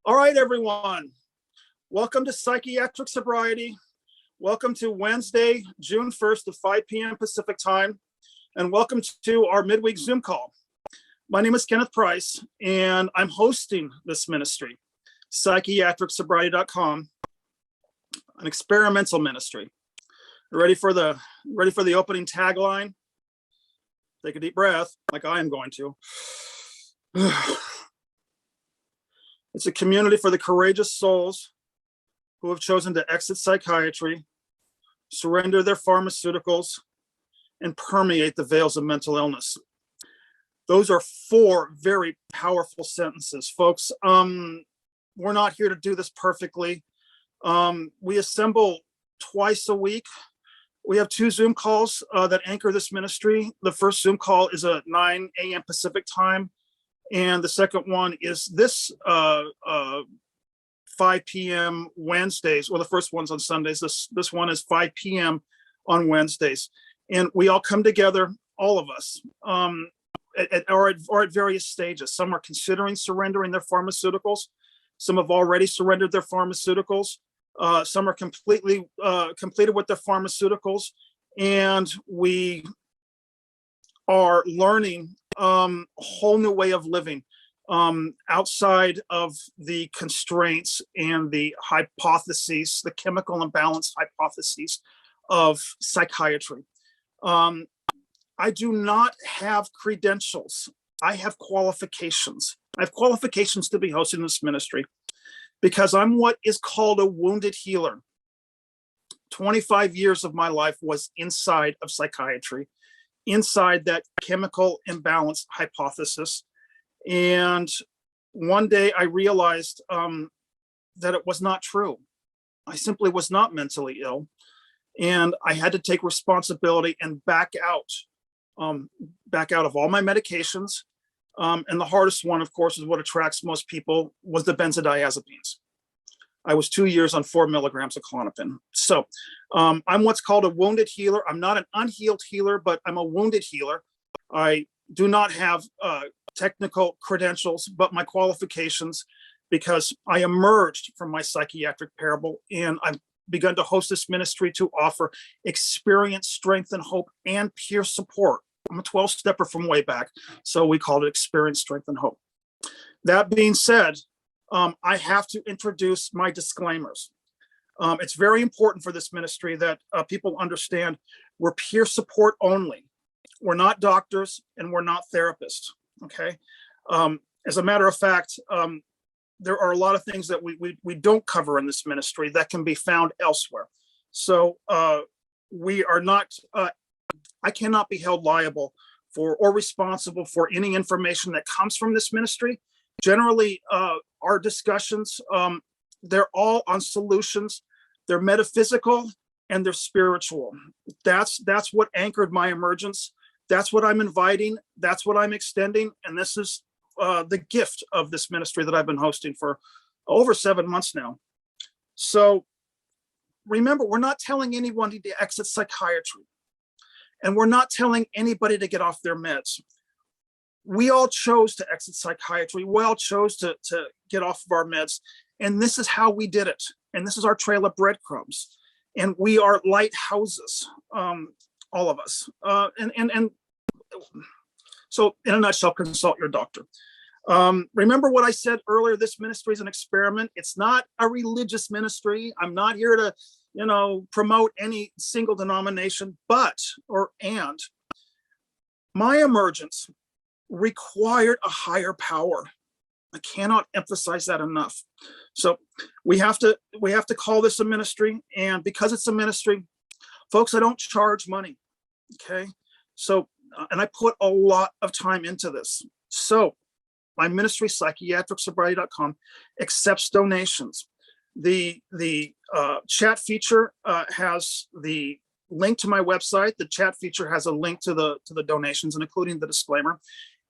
All right, everyone. Welcome to Psychiatric Sobriety. Welcome to Wednesday, June 1st at 5 p.m. Pacific time. And welcome to our midweek Zoom call. My name is Kenneth Price, and I'm hosting this ministry, psychiatricsobriety.com, an experimental ministry. Ready for the opening tagline? Take a deep breath, like I am going to. It's a community for the courageous souls who have chosen to exit psychiatry, surrender their pharmaceuticals, and permeate the veils of mental illness. Those are four very powerful sentences, folks. We're not here to do this perfectly. We assemble twice a week. We have two Zoom calls that anchor this ministry. The first Zoom call is at 9 a.m. Pacific time. And the second one is this 5 p.m. Wednesdays. Well, the first one's on Sundays. This one is 5 p.m. on Wednesdays. And we all come together, all of us, at various stages. Some are considering surrendering their pharmaceuticals. Some have already surrendered their pharmaceuticals. Some are completely completed with their pharmaceuticals. And we are learning a whole new way of living outside of the constraints and the hypotheses, the chemical imbalance hypotheses of psychiatry. I do not have credentials. I have qualifications. I have qualifications to be hosting this ministry because I'm what is called a wounded healer. 25 years of my life was inside of psychiatry, inside that chemical imbalance hypothesis. And one day I realized that it was not true. I simply was not mentally ill. And I had to take responsibility and back out of all my medications. And the hardest one, of course, is what attracts most people, was the benzodiazepines. I was 2 years on 4 milligrams of Klonopin. So I'm what's called a wounded healer. I'm not an unhealed healer, but I'm a wounded healer. I do not have technical credentials, but my qualifications, because I emerged from my psychiatric parable, and I've begun to host this ministry to offer experience, strength, and hope, and peer support. I'm a 12-stepper from way back, so we called it experience, strength, and hope. That being said, I have to introduce my disclaimers. It's very important for this ministry that people understand we're peer support only. We're not doctors and we're not therapists, okay? As a matter of fact, there are a lot of things that we don't cover in this ministry that can be found elsewhere. So we are not, I cannot be held liable for or responsible for any information that comes from this ministry. Generally, our discussions, they're all on solutions. They're metaphysical and they're spiritual. That's what anchored my emergence. That's what I'm inviting. That's what I'm extending. And this is the gift of this ministry that I've been hosting for over 7 months now. So remember, we're not telling anyone to exit psychiatry. And we're not telling anybody to get off their meds. We all chose to exit psychiatry. We all chose to get off of our meds. And this is how we did it. And this is our trail of breadcrumbs. And we are lighthouses, all of us. And so in a nutshell, consult your doctor. Remember what I said earlier, this ministry is an experiment. It's not a religious ministry. I'm not here to, promote any single denomination, and my emergence required a higher power. I cannot emphasize that enough. So we have to call this a ministry, and because it's a ministry, folks, I don't charge money. Okay. So, and I put a lot of time into this. So my ministry, psychiatricsobriety.com, accepts donations. The chat feature has the link to my website. The chat feature has a link to the donations, and including the disclaimer.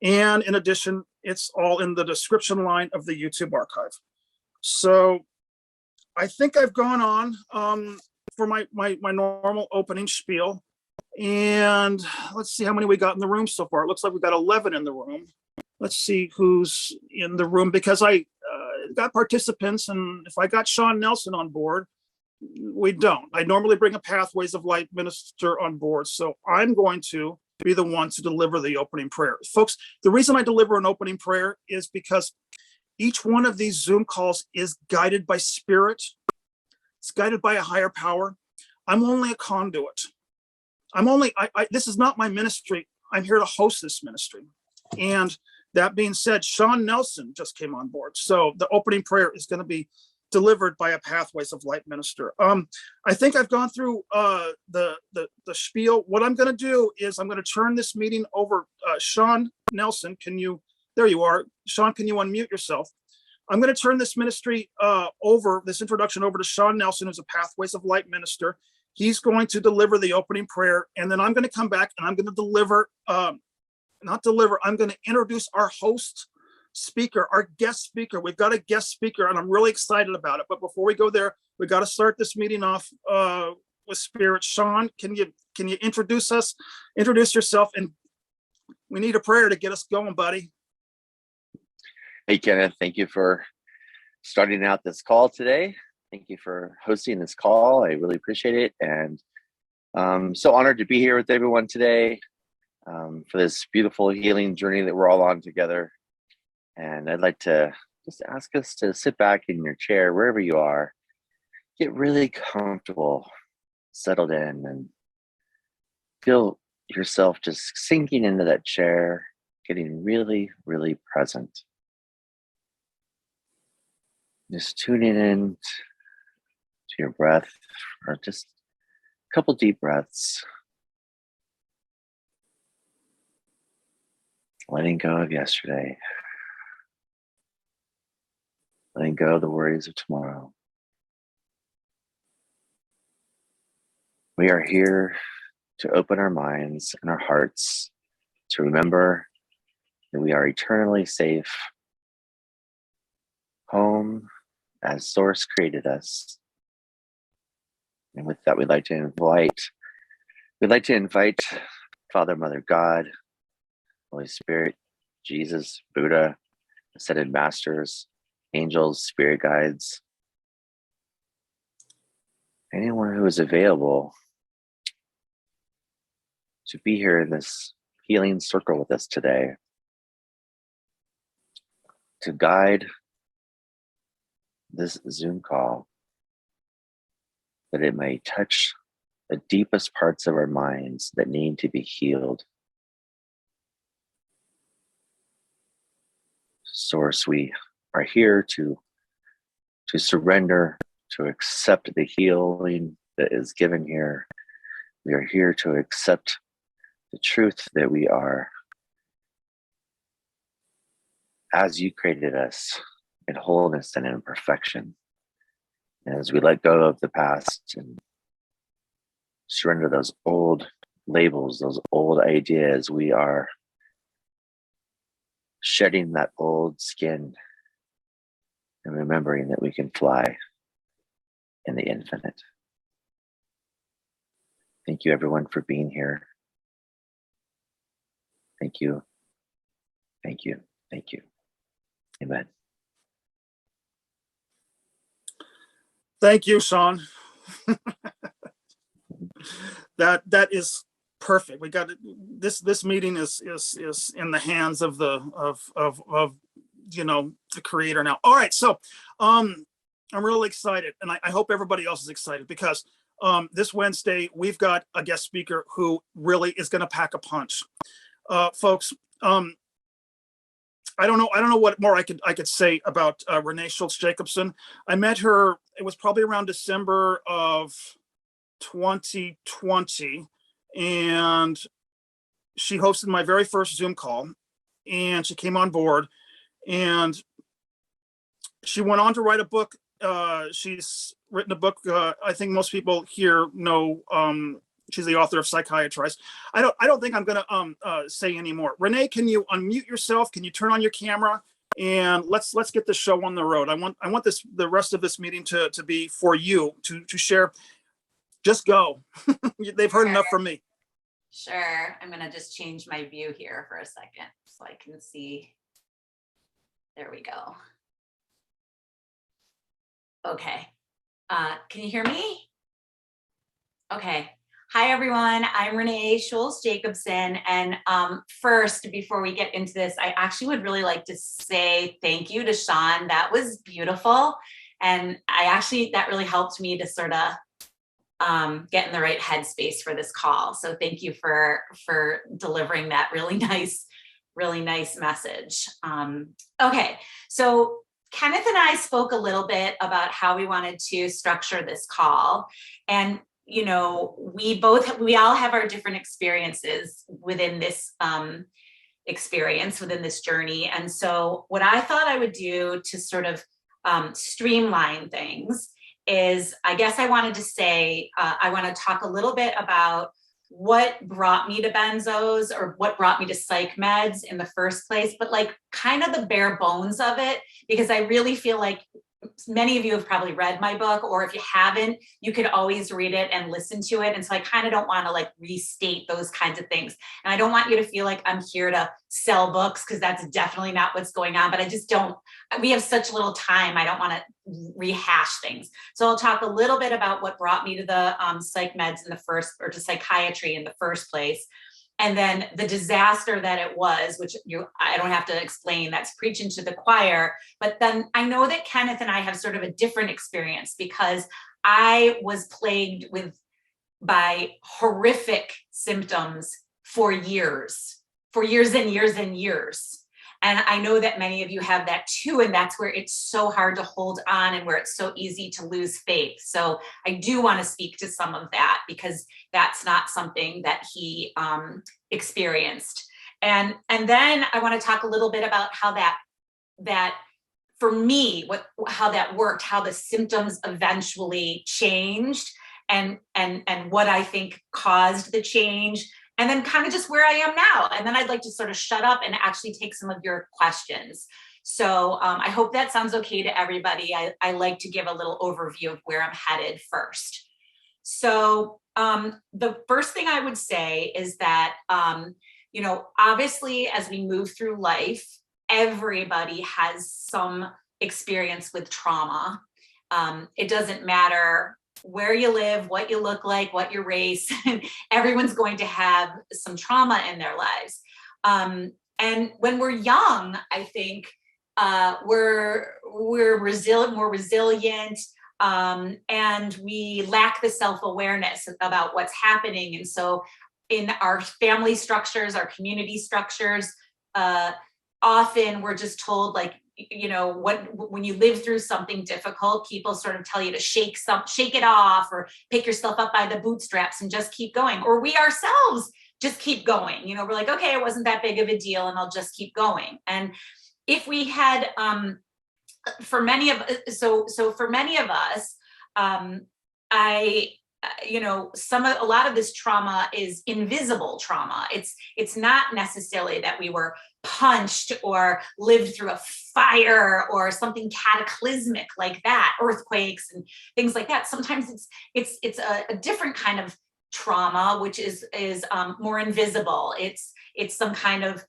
And in addition, it's all in the description line of the YouTube archive. So I think I've gone on for my normal opening spiel. And let's see how many we got in the room so far. It looks like we got 11 in the room. Let's see who's in the room, because got participants, and if I got Sean Nelson on board, we don't. I normally bring a Pathways of Light minister on board. So I'm going to be the one to deliver the opening prayer. Folks, the reason I deliver an opening prayer is because each one of these Zoom calls is guided by spirit. It's guided by a higher power. I'm only a conduit. This is not my ministry. I'm here to host this ministry. And that being said, Sean Nelson just came on board. So the opening prayer is going to be delivered by a Pathways of Light minister. I think I've gone through the spiel. What I'm going to do is I'm going to turn this meeting over. Sean Nelson, there you are. Sean, can you unmute yourself? I'm going to turn this ministry this introduction over to Sean Nelson, who's a Pathways of Light minister. He's going to deliver the opening prayer, and then I'm going to come back and I'm going to I'm going to introduce our host speaker, our guest speaker. We've got a guest speaker, and I'm really excited about it. But before we go there, we got to start this meeting off with spirit. Sean, can you introduce yourself, and we need a prayer to get us going, buddy. Hey, Kenneth, thank you for starting out this call today. Thank you for hosting this call. I really appreciate it. And I'm so honored to be here with everyone today for this beautiful healing journey that we're all on together. And I'd like to just ask us to sit back in your chair, wherever you are, get really comfortable, settled in, and feel yourself just sinking into that chair, getting really, really present. Just tuning in to your breath, or just a couple deep breaths. Letting go of yesterday. Letting go of the worries of tomorrow. We are here to open our minds and our hearts to remember that we are eternally safe, home as Source created us. And with that, we'd like to invite Father, Mother, God, Holy Spirit, Jesus, Buddha, Ascended Masters, angels, spirit guides, anyone who is available to be here in this healing circle with us today, to guide this Zoom call, that it may touch the deepest parts of our minds that need to be healed. Source, we are here to surrender, to accept the healing that is given here. We are here to accept the truth that we are as you created us, in wholeness and in perfection. And as we let go of the past and surrender those old labels, those old ideas, we are shedding that old skin and remembering that we can fly in the infinite. Thank you, everyone, for being here. Thank you. Thank you. Thank you. Amen. Thank you, Sean. That is perfect. We got it. This meeting is in the hands of the creator now. All right, so I'm really excited, and I hope everybody else is excited, because this Wednesday we've got a guest speaker who really is going to pack a punch. Folks, I don't know what more I could say about Renee Schuls-Jacobson. I met her, it was probably around December of 2020, and she hosted my very first Zoom call, and she came on board, and she went on to write a book. She's written a book. I think most people here know. She's the author of Psychiatrized. I don't think I'm going to say any more. Renee, can you unmute yourself? Can you turn on your camera? And let's get the show on the road. I want the rest of this meeting to be for you to share. Just go. They've heard enough from me. Sure. I'm going to just change my view here for a second so I can see. There we go. Okay. Can you hear me? Okay. Hi, everyone. I'm Renee Schuls-Jacobson. And first, before we get into this, I actually would really like to say thank you to Sean. That was beautiful. And that really helped me to sort of get in the right headspace for this call. So thank you for delivering that really nice message. Okay. So Kenneth and I spoke a little bit about how we wanted to structure this call. And we all have our different experiences within this within this journey. And so what I thought I would do to sort of streamline things is, I guess I wanted to say, I want to talk a little bit about what brought me to benzos or what brought me to psych meds in the first place, but like kind of the bare bones of it, because I really feel like many of you have probably read my book, or if you haven't, you could always read it and listen to it. And so I kind of don't want to like restate those kinds of things. And I don't want you to feel like I'm here to sell books, because that's definitely not what's going on, but we have such little time. I don't want to rehash things. So I'll talk a little bit about what brought me to the psych meds or to psychiatry in the first place. And then the disaster that it was, which I don't have to explain, that's preaching to the choir. But then I know that Kenneth and I have sort of a different experience, because I was plagued by horrific symptoms for years and years and years. And I know that many of you have that too. And that's where it's so hard to hold on and where it's so easy to lose faith. So I do want to speak to some of that, because that's not something that he experienced. And then I want to talk a little bit about how that for me, how that worked, how the symptoms eventually changed, and what I think caused the change. And then kind of just where I am now. And then I'd like to sort of shut up and actually take some of your questions. So I hope that sounds okay to everybody. I like to give a little overview of where I'm headed first. So the first thing I would say is that, obviously, as we move through life, everybody has some experience with trauma. It doesn't matter where you live, what you look like, what your race, everyone's going to have some trauma in their lives. And when we're young, I think we're more resilient, and we lack the self-awareness about what's happening. And so in our family structures, our community structures, often we're just told, like, when you live through something difficult, people sort of tell you to shake it off, or pick yourself up by the bootstraps and just keep going. Or we ourselves just keep going. We're like, okay, it wasn't that big of a deal, and I'll just keep going. And if we had, for many of us, a lot of this trauma is invisible trauma. It's not necessarily that we were punched or lived through a fire or something cataclysmic like that, earthquakes and things like that. Sometimes it's a different kind of trauma, which is more invisible. It's some kind of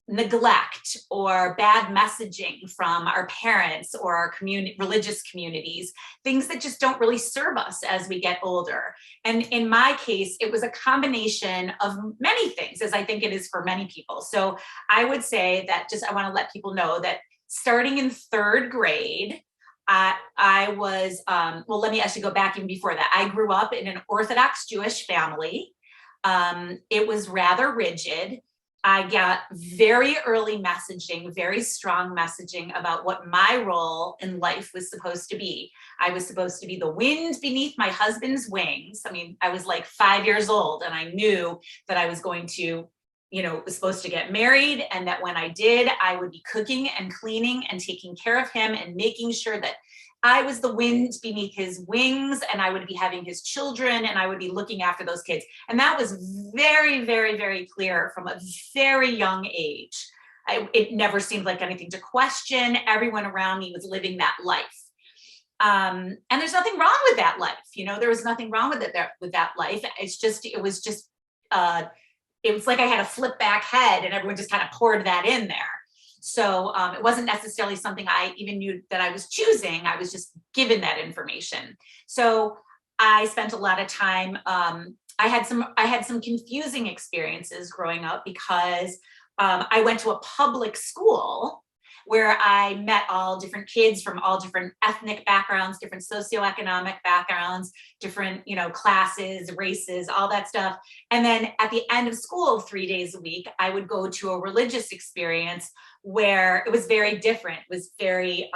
neglect or bad messaging from our parents or our religious communities, things that just don't really serve us as we get older. And in my case, it was a combination of many things, as I think it is for many people. So I would say that I want to let people know that starting in third grade, I was, let me actually go back even before that. I grew up in an Orthodox Jewish family. It was rather rigid. I got very early messaging, very strong messaging about what my role in life was supposed to be. I was supposed to be the wind beneath my husband's wings. I mean, I was like 5 years old, and I knew that I was going to, was supposed to get married, and that when I did, I would be cooking and cleaning and taking care of him and making sure that I was the wind beneath his wings, and I would be having his children, and I would be looking after those kids. And that was very, very, very clear from a very young age. It never seemed like anything to question. Everyone around me was living that life. And there's nothing wrong with that life. There was nothing wrong with that life. It was like I had a flip back head, and everyone just kind of poured that in there. So it wasn't necessarily something I even knew that I was choosing. I was just given that information. So I spent a lot of time. I had some confusing experiences growing up because I went to a public school where I met all different kids from all different ethnic backgrounds, different socioeconomic backgrounds, different, classes, races, all that stuff. And then at the end of school, 3 days a week, I would go to a religious experience where it was very different. It was very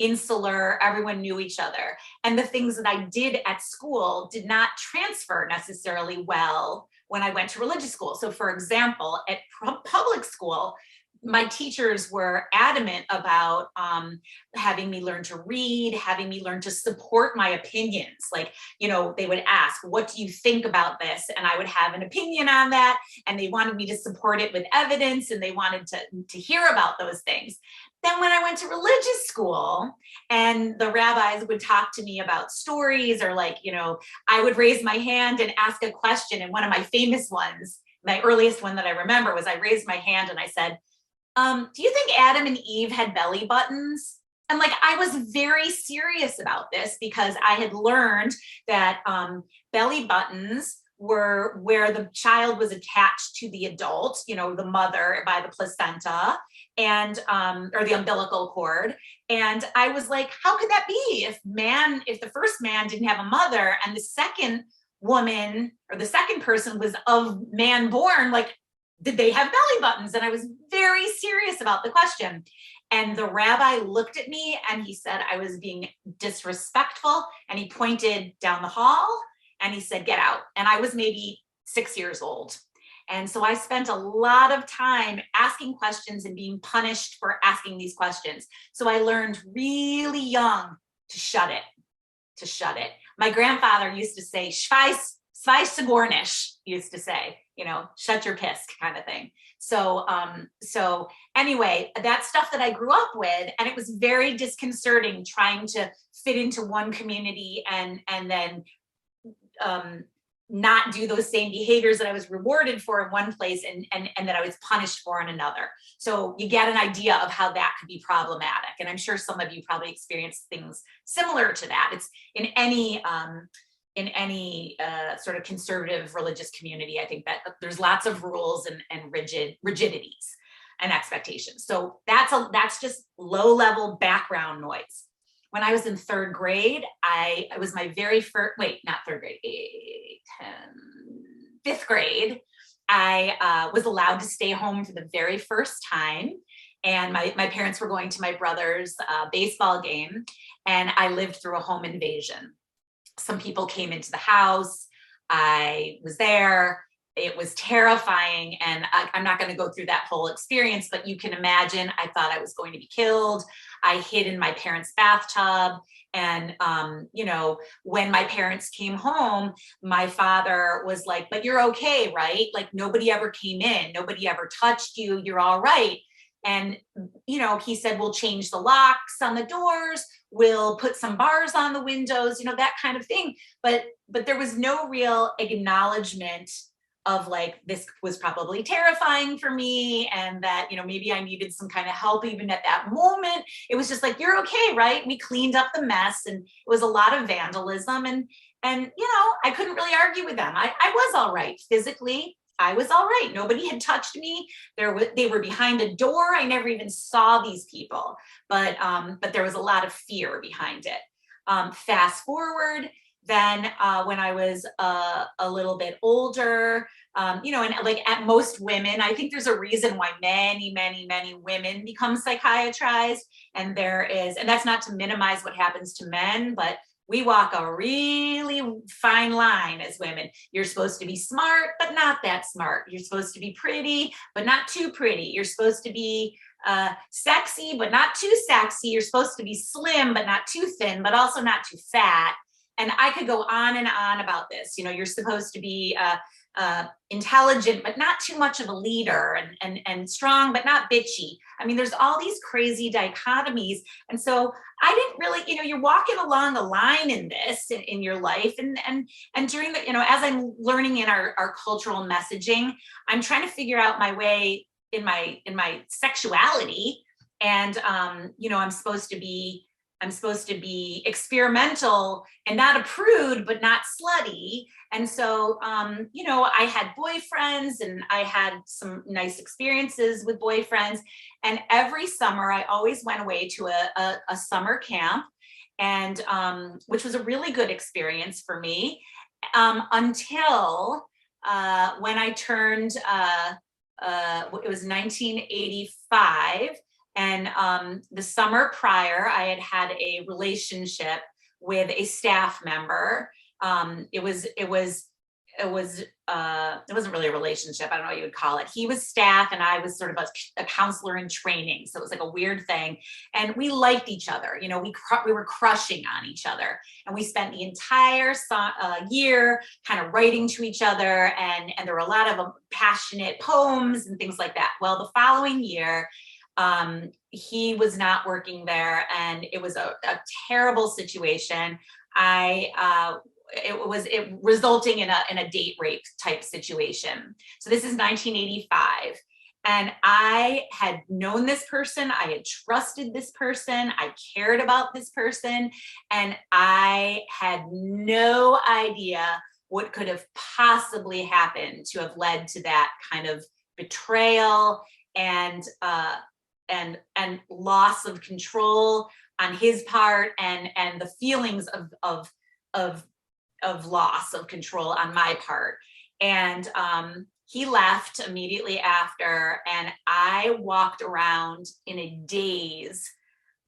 insular. Everyone knew each other. And the things that I did at school did not transfer necessarily well when I went to religious school. So for example, at public school, my teachers were adamant about having me learn to read, having me learn to support my opinions. Like, they would ask, what do you think about this? And I would have an opinion on that. And they wanted me to support it with evidence, and they wanted to hear about those things. Then when I went to religious school and the rabbis would talk to me about stories, or I would raise my hand and ask a question. And one of my famous ones, my earliest one that I remember, was I raised my hand and I said, do you think Adam and Eve had belly buttons? And I was very serious about this because I had learned that belly buttons were where the child was attached to the adult, the mother by the placenta and, or the umbilical cord. And I was like, how could that be if the first man didn't have a mother and the second woman or the second person was of man born, did they have belly buttons? And I was very serious about the question. And the rabbi looked at me and he said I was being disrespectful. And he pointed down the hall and he said, get out. And I was maybe 6 years old. And so I spent a lot of time asking questions and being punished for asking these questions. So I learned really young to shut it. My grandfather used to say, Zwei Sigornish, used to say, shut your piss kind of thing. So anyway, that's stuff that I grew up with, and it was very disconcerting trying to fit into one community and then not do those same behaviors that I was rewarded for in one place and that I was punished for in another. So you get an idea of how that could be problematic. And I'm sure some of you probably experienced things similar to that. It's in any sort of conservative religious community, I think that there's lots of rules and rigidities and expectations. So that's just low level background noise. When I was in third grade, it was my very first, not third grade, 5th grade, I was allowed to stay home for the very first time. And my parents were going to my brother's baseball game, and I lived through a home invasion. Some people came into the house. I was there. It was terrifying. And I'm not going to go through that whole experience, but you can imagine, I thought I was going to be killed. I hid in my parents' bathtub. And, when my parents came home, my father was like, but you're okay, right? Nobody ever came in. Nobody ever touched you. You're all right. And, he said, we'll change the locks on the doors. We'll put some bars on the windows, that kind of thing. But there was no real acknowledgement of this was probably terrifying for me, and that, maybe I needed some kind of help even at that moment. It was just you're okay, right? We cleaned up the mess, and it was a lot of vandalism, and I couldn't really argue with them. I was all right physically. I was all right. Nobody had touched me. They were behind a door. I never even saw these people, but there was a lot of fear behind it. Fast forward, then when I was a little bit older, and at most women, I think there's a reason why many, many, many women become psychiatrized, and that's not to minimize what happens to men, but we walk a really fine line as women. You're supposed to be smart, but not that smart. You're supposed to be pretty, but not too pretty. You're supposed to be sexy, but not too sexy. You're supposed to be slim, but not too thin, but also not too fat. And I could go on and on about this. You're supposed to be intelligent, but not too much of a leader, and strong, but not bitchy. I mean, there's all these crazy dichotomies. And so I didn't really, you're walking along a line in this, in your life. And during the, as I'm learning in our cultural messaging, I'm trying to figure out my way in my sexuality, and I'm supposed to be experimental and not a prude, but not slutty. And so, I had boyfriends, and I had some nice experiences with boyfriends. And every summer I always went away to a summer camp, and which was a really good experience for me, until when I turned, it was 1985. And the summer prior, I had a relationship with a staff member. It wasn't really a relationship. I don't know what you would call it. He was staff, and I was sort of a counselor in training. So it was like a weird thing. And we liked each other. We were crushing on each other. And we spent the entire year kind of writing to each other. And there were a lot of passionate poems and things like that. Well, the following year, he was not working there, and it was a terrible situation. It resulting in a date rape type situation. So this is 1985. And I had known this person, I had trusted this person, I cared about this person, and I had no idea what could have possibly happened to have led to that kind of betrayal and loss of control on his part, and the feelings of loss of control on my part. And he left immediately after, and I walked around in a daze.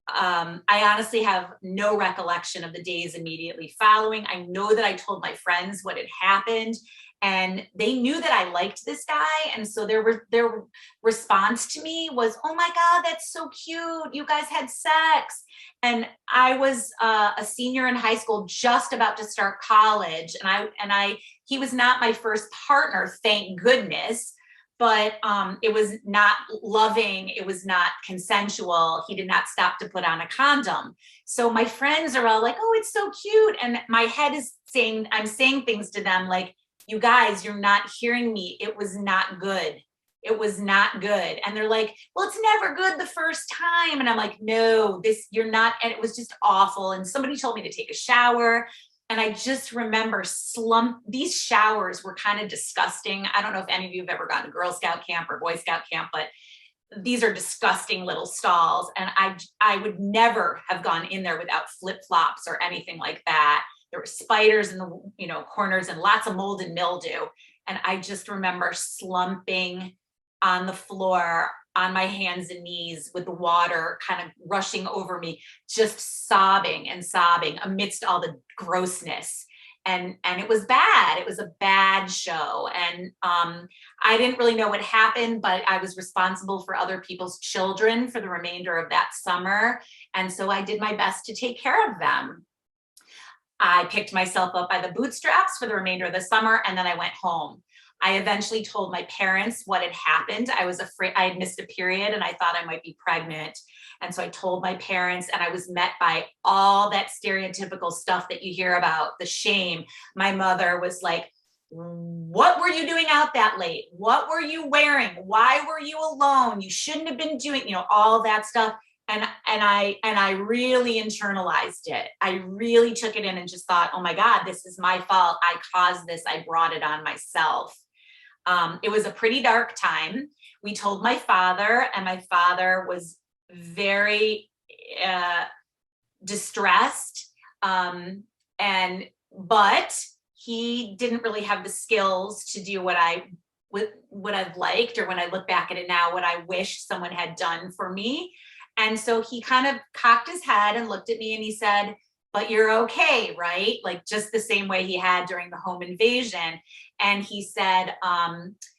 I honestly have no recollection of the days immediately following. I know that I told my friends what had happened, and they knew that I liked this guy. And so their response to me was, "Oh my God, that's so cute. You guys had sex." And I was a senior in high school, just about to start college. And he was not my first partner, thank goodness. But it was not loving. It was not consensual. He did not stop to put on a condom. So my friends are all like, "Oh, it's so cute." And my head is saying, I'm saying things to them like, "You guys, you're not hearing me. It was not good. It was not good." And they're like, "Well, it's never good the first time." And I'm like, "No, you're not." And it was just awful. And somebody told me to take a shower. And I just remember these showers were kind of disgusting. I don't know if any of you have ever gone to Girl Scout camp or Boy Scout camp, but these are disgusting little stalls. And I would never have gone in there without flip-flops or anything like that. There were spiders in the corners and lots of mold and mildew. And I just remember slumping on the floor on my hands and knees with the water kind of rushing over me, just sobbing and sobbing amidst all the grossness. And it was bad. It was a bad show. And I didn't really know what happened, but I was responsible for other people's children for the remainder of that summer. And so I did my best to take care of them. I picked myself up by the bootstraps for the remainder of the summer, and then I went home. I eventually told my parents what had happened. I was afraid. I had missed a period, and I thought I might be pregnant. And so I told my parents, and I was met by all that stereotypical stuff that you hear about, the shame. My mother was like, "What were you doing out that late? What were you wearing? Why were you alone? You shouldn't have been doing, all that stuff." And I really internalized it. I really took it in and just thought, "Oh my God, this is my fault. I caused this. I brought it on myself." It was a pretty dark time. We told my father, and my father was very distressed. But he didn't really have the skills to do what I've liked, or when I look back at it now, what I wish someone had done for me. And so he kind of cocked his head and looked at me, and he said, "But you're okay, right?" Like just the same way he had during the home invasion. And he said,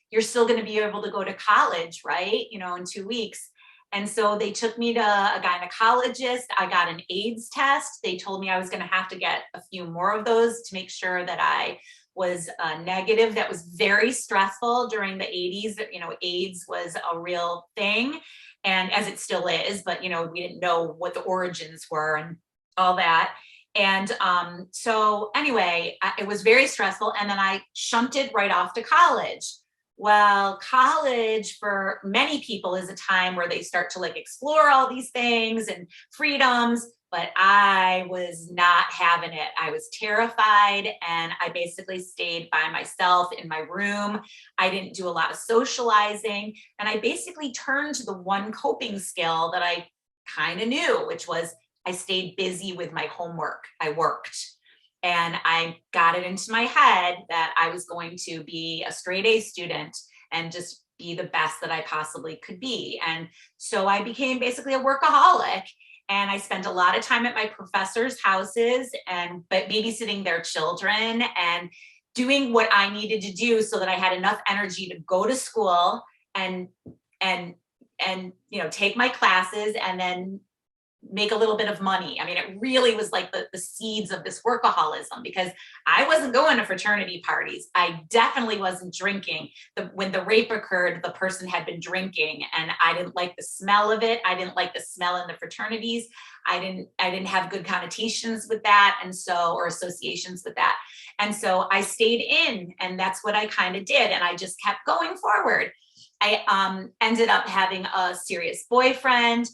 "You're still going to be able to go to college, right? In 2 weeks." And so they took me to a gynecologist. I got an AIDS test. They told me I was going to have to get a few more of those to make sure that I was negative. That was very stressful during the 80s. AIDS was a real thing, and as it still is, but we didn't know what the origins were and all that. And so anyway, it was very stressful. And then I shunted right off to college. Well, college for many people is a time where they start to like explore all these things and freedoms, but I was not having it. I was terrified, and I basically stayed by myself in my room. I didn't do a lot of socializing, and I basically turned to the one coping skill that I kind of knew, which was I stayed busy with my homework. I worked. And I got it into my head that I was going to be a straight A student and just be the best that I possibly could be. And so I became basically a workaholic. And I spent a lot of time at my professors' houses and but babysitting their children and doing what I needed to do so that I had enough energy to go to school and and take my classes and then make a little bit of money. I mean, it really was like the seeds of this workaholism, because I wasn't going to fraternity parties. I definitely wasn't drinking. When the rape occurred, the person had been drinking, and I didn't like the smell of it. I didn't like the smell in the fraternities. I didn't have good connotations with that, or associations with that. And so I stayed in, and that's what I kind of did. And I just kept going forward. I ended up having a serious boyfriend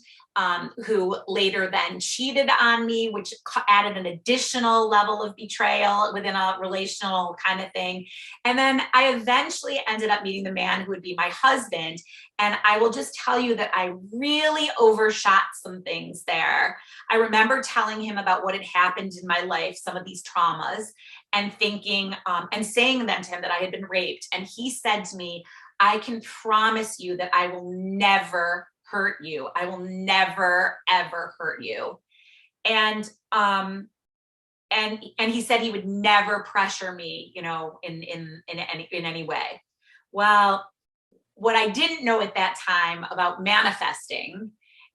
who later then cheated on me, which added an additional level of betrayal within a relational kind of thing. And then I eventually ended up meeting the man who would be my husband. And I will just tell you that I really overshot some things there. I remember telling him about what had happened in my life, some of these traumas, and thinking and saying then to him that I had been raped. And he said to me, I can promise you that I will never hurt you. I will never, ever hurt you. And he said he would never pressure me, in any way. Well, what I didn't know at that time about manifesting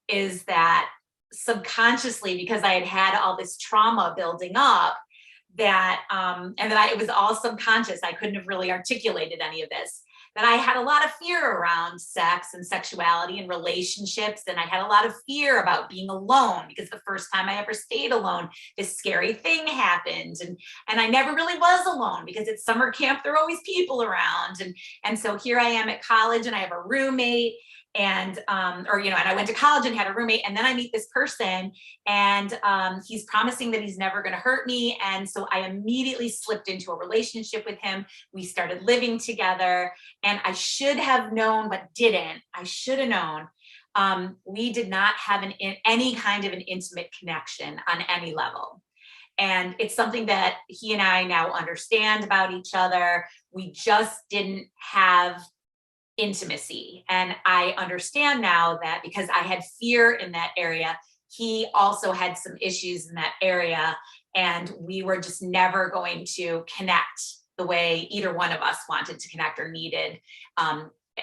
is that subconsciously, because I had had all this trauma building up, that it was all subconscious. I couldn't have really articulated any of this. That I had a lot of fear around sex and sexuality and relationships. And I had a lot of fear about being alone, because the first time I ever stayed alone, this scary thing happened. And I never really was alone, because at summer camp, there are always people around. And so here I am at college, and I have a roommate, and I went to college and had a roommate, and then I meet this person, and he's promising that he's never going to hurt me. And so I immediately slipped into a relationship with him. We started living together, and I should have known, but didn't. I should have known. We did not have any kind of an intimate connection on any level. And it's something that he and I now understand about each other. We just didn't have intimacy. And I understand now that because I had fear in that area, he also had some issues in that area, and we were just never going to connect the way either one of us wanted to connect or needed.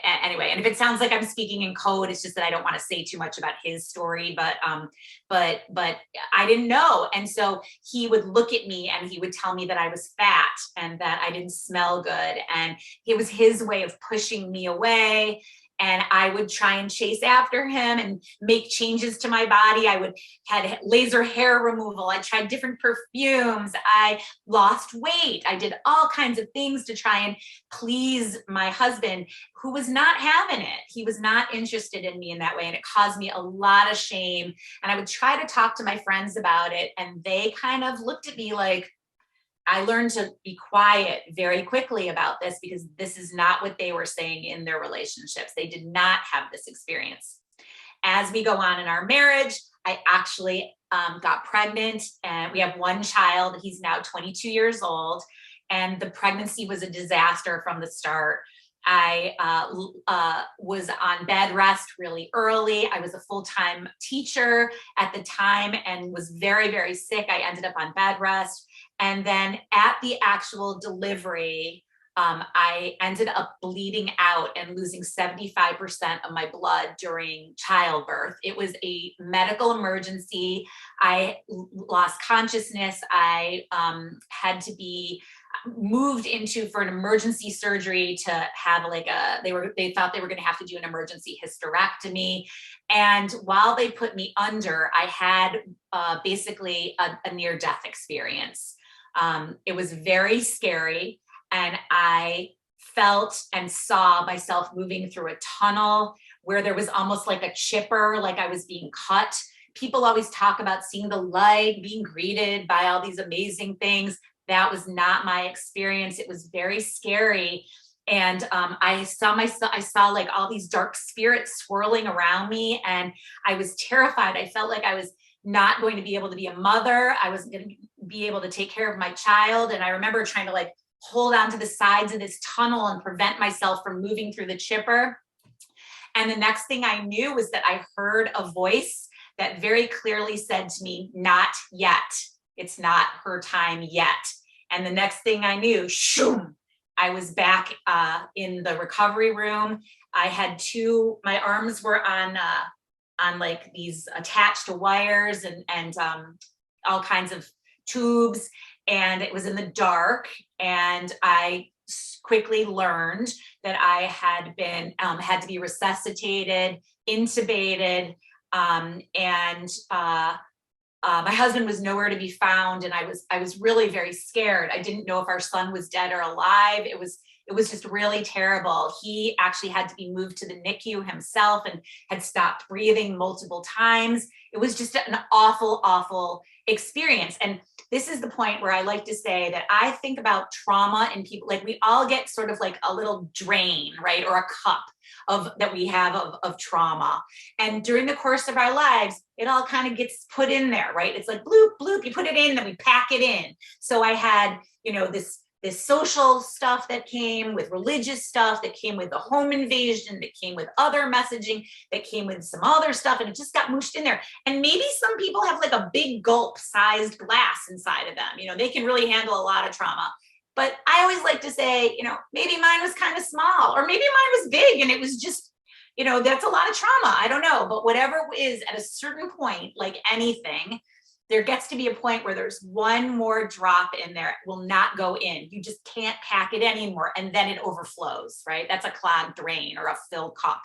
Anyway, and if it sounds like I'm speaking in code, it's just that I don't want to say too much about his story, but I didn't know. And so he would look at me and he would tell me that I was fat and that I didn't smell good. And it was his way of pushing me away. And I would try and chase after him and make changes to my body. I had laser hair removal. I tried different perfumes. I lost weight. I did all kinds of things to try and please my husband, who was not having it. He was not interested in me in that way. And it caused me a lot of shame. And I would try to talk to my friends about it, and they kind of looked at me like, I learned to be quiet very quickly about this, because this is not what they were saying in their relationships. They did not have this experience. As we go on in our marriage, I actually got pregnant, and we have one child. He's now 22 years old, and the pregnancy was a disaster from the start. I was on bed rest really early. I was a full-time teacher at the time and was very, very sick. I ended up on bed rest. And then at the actual delivery, I ended up bleeding out and losing 75% of my blood during childbirth. It was a medical emergency. I lost consciousness. I had to be moved into for an emergency surgery to have they thought they were going to have to do an emergency hysterectomy. And while they put me under, I had basically a near-death experience. It was very scary. And I felt and saw myself moving through a tunnel where there was almost like a chipper, like I was being cut. People always talk about seeing the light, being greeted by all these amazing things. That was not my experience. It was very scary. And I saw like all these dark spirits swirling around me, and I was terrified. I felt like I was not going to be able to be a mother. I wasn't going to be able to take care of my child. And I remember trying to like hold on to the sides of this tunnel and prevent myself from moving through the chipper. And the next thing I knew was that I heard a voice that very clearly said to me, "Not yet. It's not her time yet." And the next thing I knew, shoom, I was back in the recovery room. I had my arms were on like these attached to wires and all kinds of tubes, and it was in the dark. And I quickly learned that I had been had to be resuscitated, intubated, and my husband was nowhere to be found, and I was really very scared. I didn't know if our son was dead or alive. It was just really terrible. He actually had to be moved to the NICU himself and had stopped breathing multiple times. It was just an awful, awful experience. And this is the point where I like to say that I think about trauma in people, like we all get sort of like a little drain, right? Or a cup that we have of trauma. And during the course of our lives, it all kind of gets put in there, right? It's like bloop, bloop, you put it in, then we pack it in. So I had, this social stuff that came with religious stuff, that came with the home invasion, that came with other messaging, that came with some other stuff, and it just got mushed in there. And maybe some people have like a big gulp sized glass inside of them. They can really handle a lot of trauma. But I always like to say, maybe mine was kind of small, or maybe mine was big and it was just, that's a lot of trauma. I don't know. But whatever it is, at a certain point, like anything, there gets to be a point where there's one more drop in there, it will not go in. You just can't pack it anymore. And then it overflows, right? That's a clogged drain or a filled cup.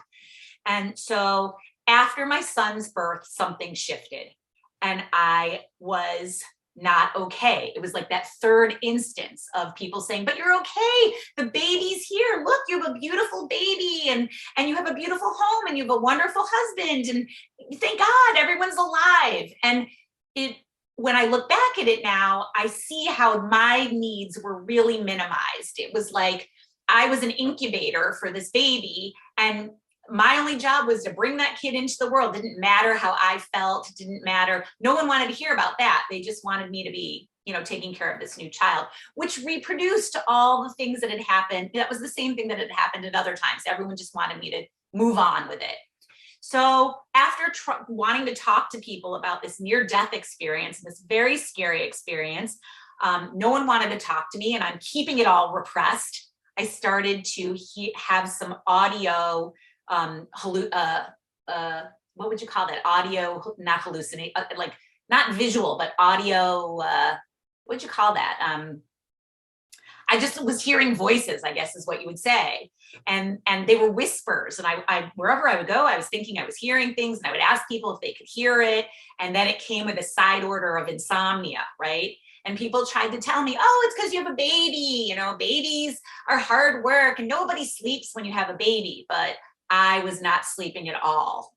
And so after my son's birth, something shifted and I was not okay. It was like that third instance of people saying, "But you're okay. The baby's here. Look, you have a beautiful baby and you have a beautiful home and you have a wonderful husband. And thank God everyone's alive." And when I look back at it now, I see how my needs were really minimized. It was like I was an incubator for this baby, and my only job was to bring that kid into the world. It didn't matter how I felt. It didn't matter. No one wanted to hear about that. They just wanted me to be, taking care of this new child, which reproduced all the things that had happened. That was the same thing that had happened at other times. Everyone just wanted me to move on with it. So after wanting to talk to people about this near-death experience, this very scary experience, no one wanted to talk to me, and I'm keeping it all repressed. I started to have some audio, what would you call that? Audio, not hallucinate, like not visual, but audio. What'd you call that? I just was hearing voices, I guess is what you would say. And they were whispers. And I wherever I would go, I was thinking I was hearing things, and I would ask people if they could hear it. And then it came with a side order of insomnia, right? And people tried to tell me, "Oh, it's because you have a baby. Babies are hard work and nobody sleeps when you have a baby." But I was not sleeping at all.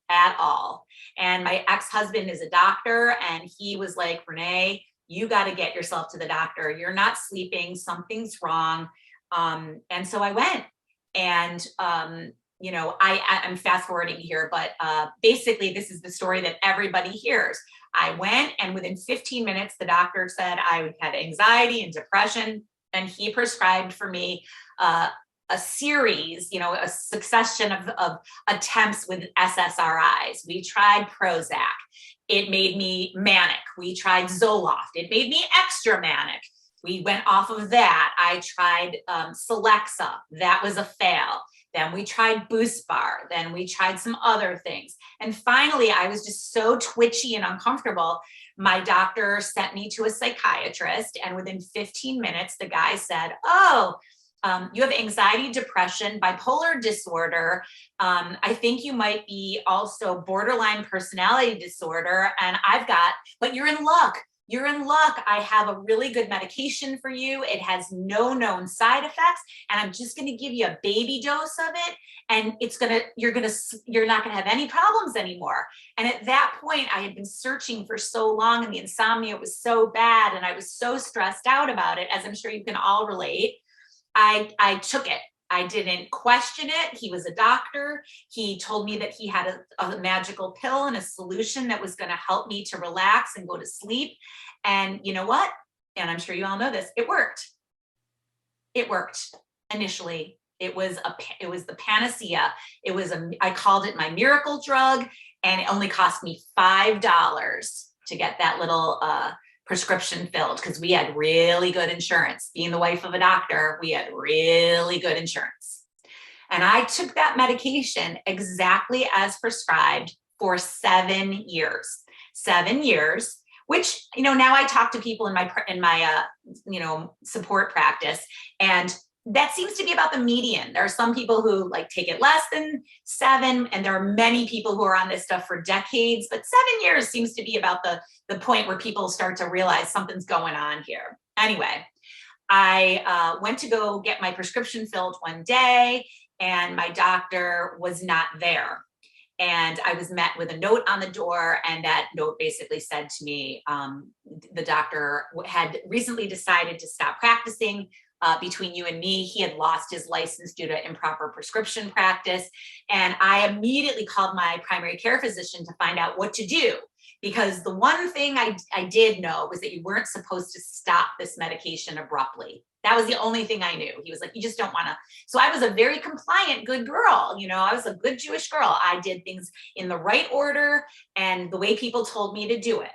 And my ex-husband is a doctor, and he was like, "Renee, you got to get yourself to the doctor. You're not sleeping. Something's wrong." And so I went. And, I'm fast forwarding here, but basically this is the story that everybody hears. I went, and within 15 minutes, the doctor said I had anxiety and depression, and he prescribed for me a series, a succession of attempts with SSRIs. We tried Prozac. It made me manic. We tried Zoloft. It made me extra manic. We went off of that. I tried Celexa. That was a fail. Then we tried Boost Bar. Then we tried some other things. And finally, I was just so twitchy and uncomfortable. My doctor sent me to a psychiatrist. And within 15 minutes, the guy said, "Oh, you have anxiety, depression, bipolar disorder. I think you might be also borderline personality disorder. And but you're in luck. you're in luck. I have a really good medication for you. It has no known side effects. And I'm just going to give you a baby dose of it. And you're not going to have any problems anymore. And at that point, I had been searching for so long, and the insomnia was so bad. And I was so stressed out about it, as I'm sure you can all relate. I took it. I didn't question it. He was a doctor. He told me that he had a magical pill and a solution that was going to help me to relax and go to sleep. And you know what? And I'm sure you all know this, it worked. It worked initially. It was the panacea. I called it my miracle drug, and it only cost me $5 to get that little prescription filled, because we had really good insurance. Being the wife of a doctor, we had really good insurance. And I took that medication exactly as prescribed for 7 years. 7 years, which, now I talk to people in my support practice, and that seems to be about the median. There are some people who take it less than 7, and there are many people who are on this stuff for decades, but 7 years seems to be about the point where people start to realize something's going on here. Anyway, I went to go get my prescription filled one day, and my doctor was not there. And I was met with a note on the door, and that note basically said to me, the doctor had recently decided to stop practicing. Between you and me, he had lost his license due to improper prescription practice. And I immediately called my primary care physician to find out what to do. Because the one thing I did know was that you weren't supposed to stop this medication abruptly. That was the only thing I knew. He was like, you just don't want to. So I was a very compliant, good girl. I was a good Jewish girl. I did things in the right order and the way people told me to do it.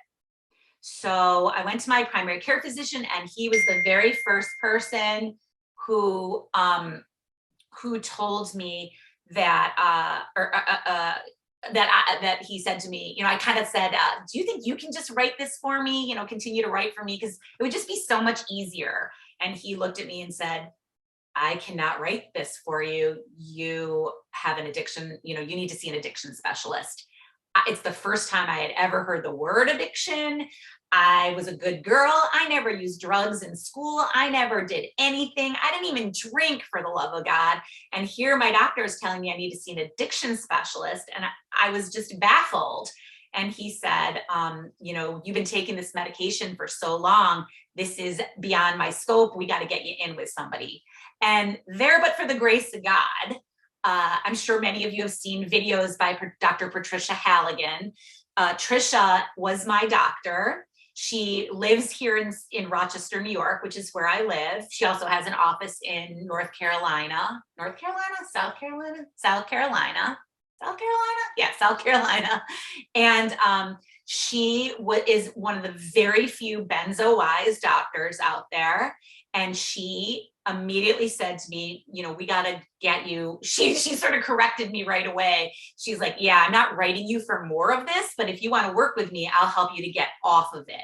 So I went to my primary care physician, and he was the very first person who told me that that he said to me, I kind of said, do you think you can just write this for me? Continue to write for me, because it would just be so much easier. And he looked at me and said, I cannot write this for you. You have an addiction. You need to see an addiction specialist. It's the first time I had ever heard the word addiction. I was a good girl. I never used drugs in school. I never did anything. I didn't even drink, for the love of God. And here my doctor is telling me I need to see an addiction specialist. And I was just baffled. And he said, you've been taking this medication for so long. This is beyond my scope. We got to get you in with somebody. And there, but for the grace of God, I'm sure many of you have seen videos by Dr. Patricia Halligan. Trisha was my doctor. She lives here in Rochester, New York, which is where I live. She also has an office in South Carolina. And she is one of the very few benzo-wise doctors out there. And she immediately said to me, we got to get you. She sort of corrected me right away. She's like, yeah, I'm not writing you for more of this, but if you want to work with me, I'll help you to get off of it.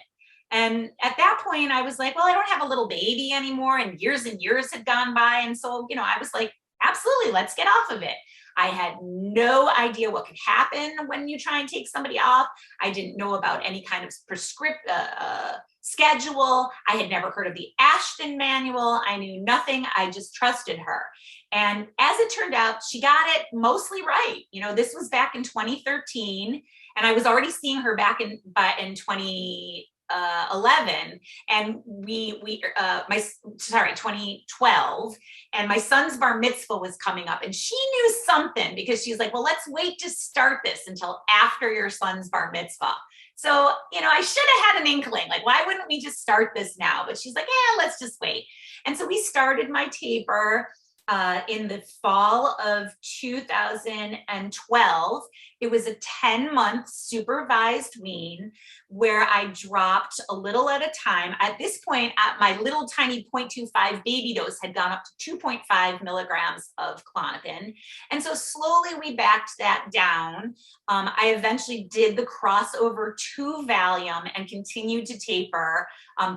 And at that point I was like, well, I don't have a little baby anymore, and years had gone by. And so, I was like, absolutely, let's get off of it. I had no idea what could happen when you try and take somebody off. I didn't know about any kind of schedule. I had never heard of the Ashton manual. I knew nothing. I just trusted her. And as it turned out, she got it mostly right. This was back in 2013, and I was already seeing her back in 2011, and 2012, and my son's bar mitzvah was coming up, and she knew something, because she's like, well, let's wait to start this until after your son's bar mitzvah. So, I should have had an inkling, like, why wouldn't we just start this now? But she's like, yeah, let's just wait. And so we started my taper in the fall of 2012. It was a 10-month supervised wean where I dropped a little at a time. At this point, my little tiny 0.25 baby dose had gone up to 2.5 milligrams of Klonopin. And so slowly we backed that down. I eventually did the crossover to Valium and continued to taper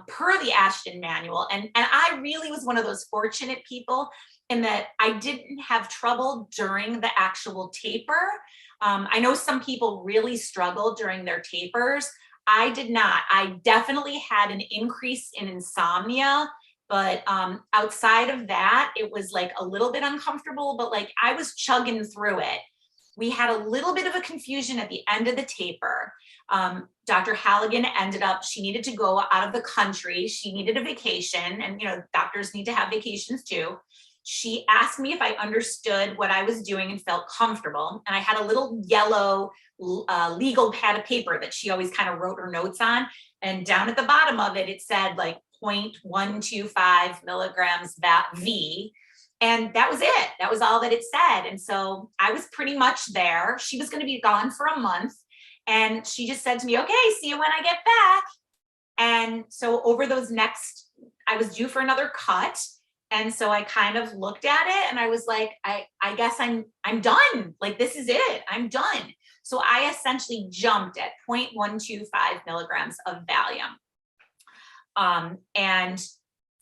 per the Ashton manual. And I really was one of those fortunate people in that I didn't have trouble during the actual taper. I know some people really struggle during their tapers. I did not. I definitely had an increase in insomnia, but outside of that, it was like a little bit uncomfortable, but like I was chugging through it. We had a little bit of a confusion at the end of the taper. Dr. Halligan ended up, she needed to go out of the country. She needed a vacation, and you know, doctors need to have vacations too. She asked me if I understood what I was doing and felt comfortable. And I had a little yellow legal pad of paper that she always kind of wrote her notes on. And down at the bottom of it, it said like 0.125 milligrams that V. And that was it. That was all that it said. And so I was pretty much there. She was going to be gone for a month. And she just said to me, okay, see you when I get back. And so over those next, I was due for another cut. And so I kind of looked at it and I was like, I guess I'm done. Like, this is it. I'm done. So I essentially jumped at 0.125 milligrams of Valium. And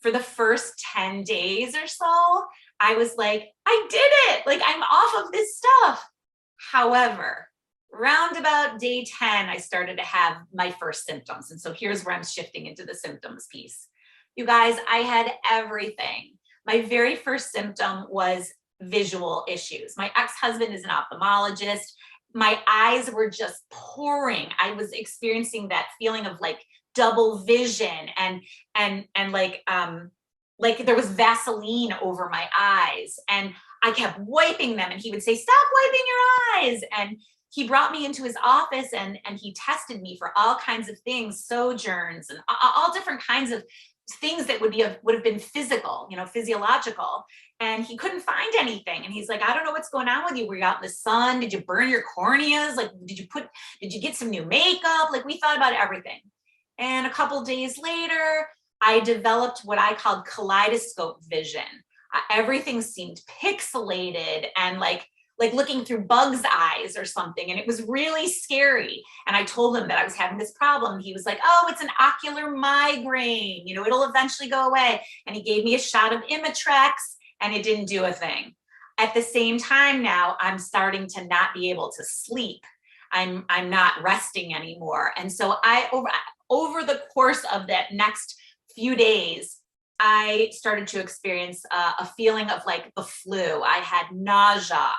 for the first 10 days or so, I was like, I did it. Like, I'm off of this stuff. However, round about day 10, I started to have my first symptoms. And so here's where I'm shifting into the symptoms piece. You guys, I had everything. My very first symptom was visual issues. My ex-husband is an ophthalmologist. My eyes were just pouring. I was experiencing that feeling of like double vision and like there was Vaseline over my eyes, and I kept wiping them, and he would say, stop wiping your eyes. And he brought me into his office and he tested me for all kinds of things, sojourns and all different kinds of things that would have been physical, you know, physiological. And he couldn't find anything. And he's like, I don't know what's going on with you. Were you out in the sun? Did you burn your corneas? Like, did you get some new makeup? Like, we thought about everything. And a couple days later, I developed what I called Kaleidoscope Vision. Everything seemed pixelated and like looking through bugs' eyes or something. And it was really scary. And I told him that I was having this problem. He was like, oh, it's an ocular migraine. You know, it'll eventually go away. And he gave me a shot of Imitrex, and it didn't do a thing. At the same time now, I'm starting to not be able to sleep. I'm not resting anymore. And so over the course of that next few days, I started to experience a feeling of like the flu. I had nausea.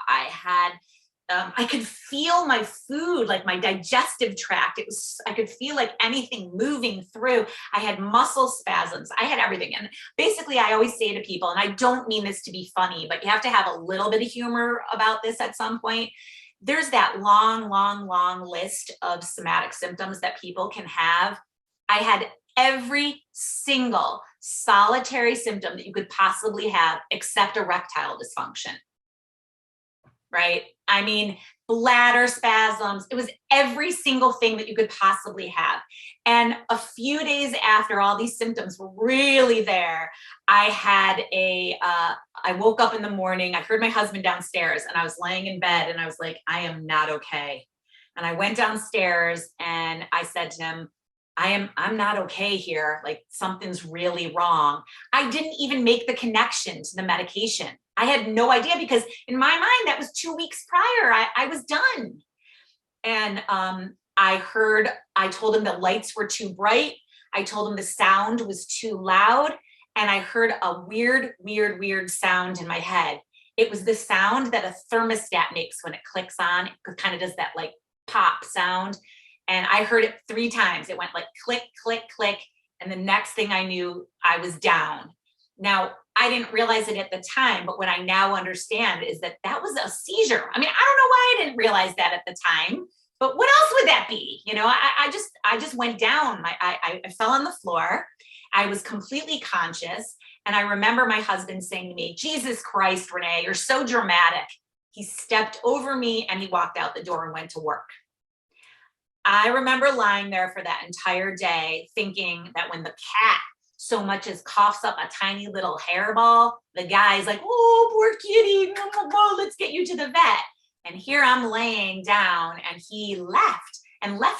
I could feel my food, like my digestive tract. I could feel like anything moving through. I had muscle spasms. I had everything. And basically I always say to people, and I don't mean this to be funny, but you have to have a little bit of humor about this at some point. There's that long list of somatic symptoms that people can have. I had every single solitary symptom that you could possibly have except erectile dysfunction, right? I mean, bladder spasms. It was every single thing that you could possibly have. And a few days after all these symptoms were really there, I woke up in the morning, I heard my husband downstairs, and I was laying in bed and I was like, I am not okay. And I went downstairs and I said to him, I'm not okay here. Like, something's really wrong. I didn't even make the connection to the medication. I had no idea, because in my mind, that was 2 weeks prior. I was done. And I told him the lights were too bright. I told him the sound was too loud. And I heard a weird sound in my head. It was the sound that a thermostat makes when it clicks on. It kind of does that like pop sound. And I heard it 3 times. It went like click, click, click. And the next thing I knew, I was down. Now, I didn't realize it at the time, but what I now understand is that was a seizure. I mean, I don't know why I didn't realize that at the time, but what else would that be? You know, I just went down. I fell on the floor. I was completely conscious. And I remember my husband saying to me, Jesus Christ, Renee, you're so dramatic. He stepped over me and he walked out the door and went to work. I remember lying there for that entire day thinking that when the cat so much as coughs up a tiny little hairball, the guy's like, oh, poor kitty, let's get you to the vet. And here I'm laying down, and he left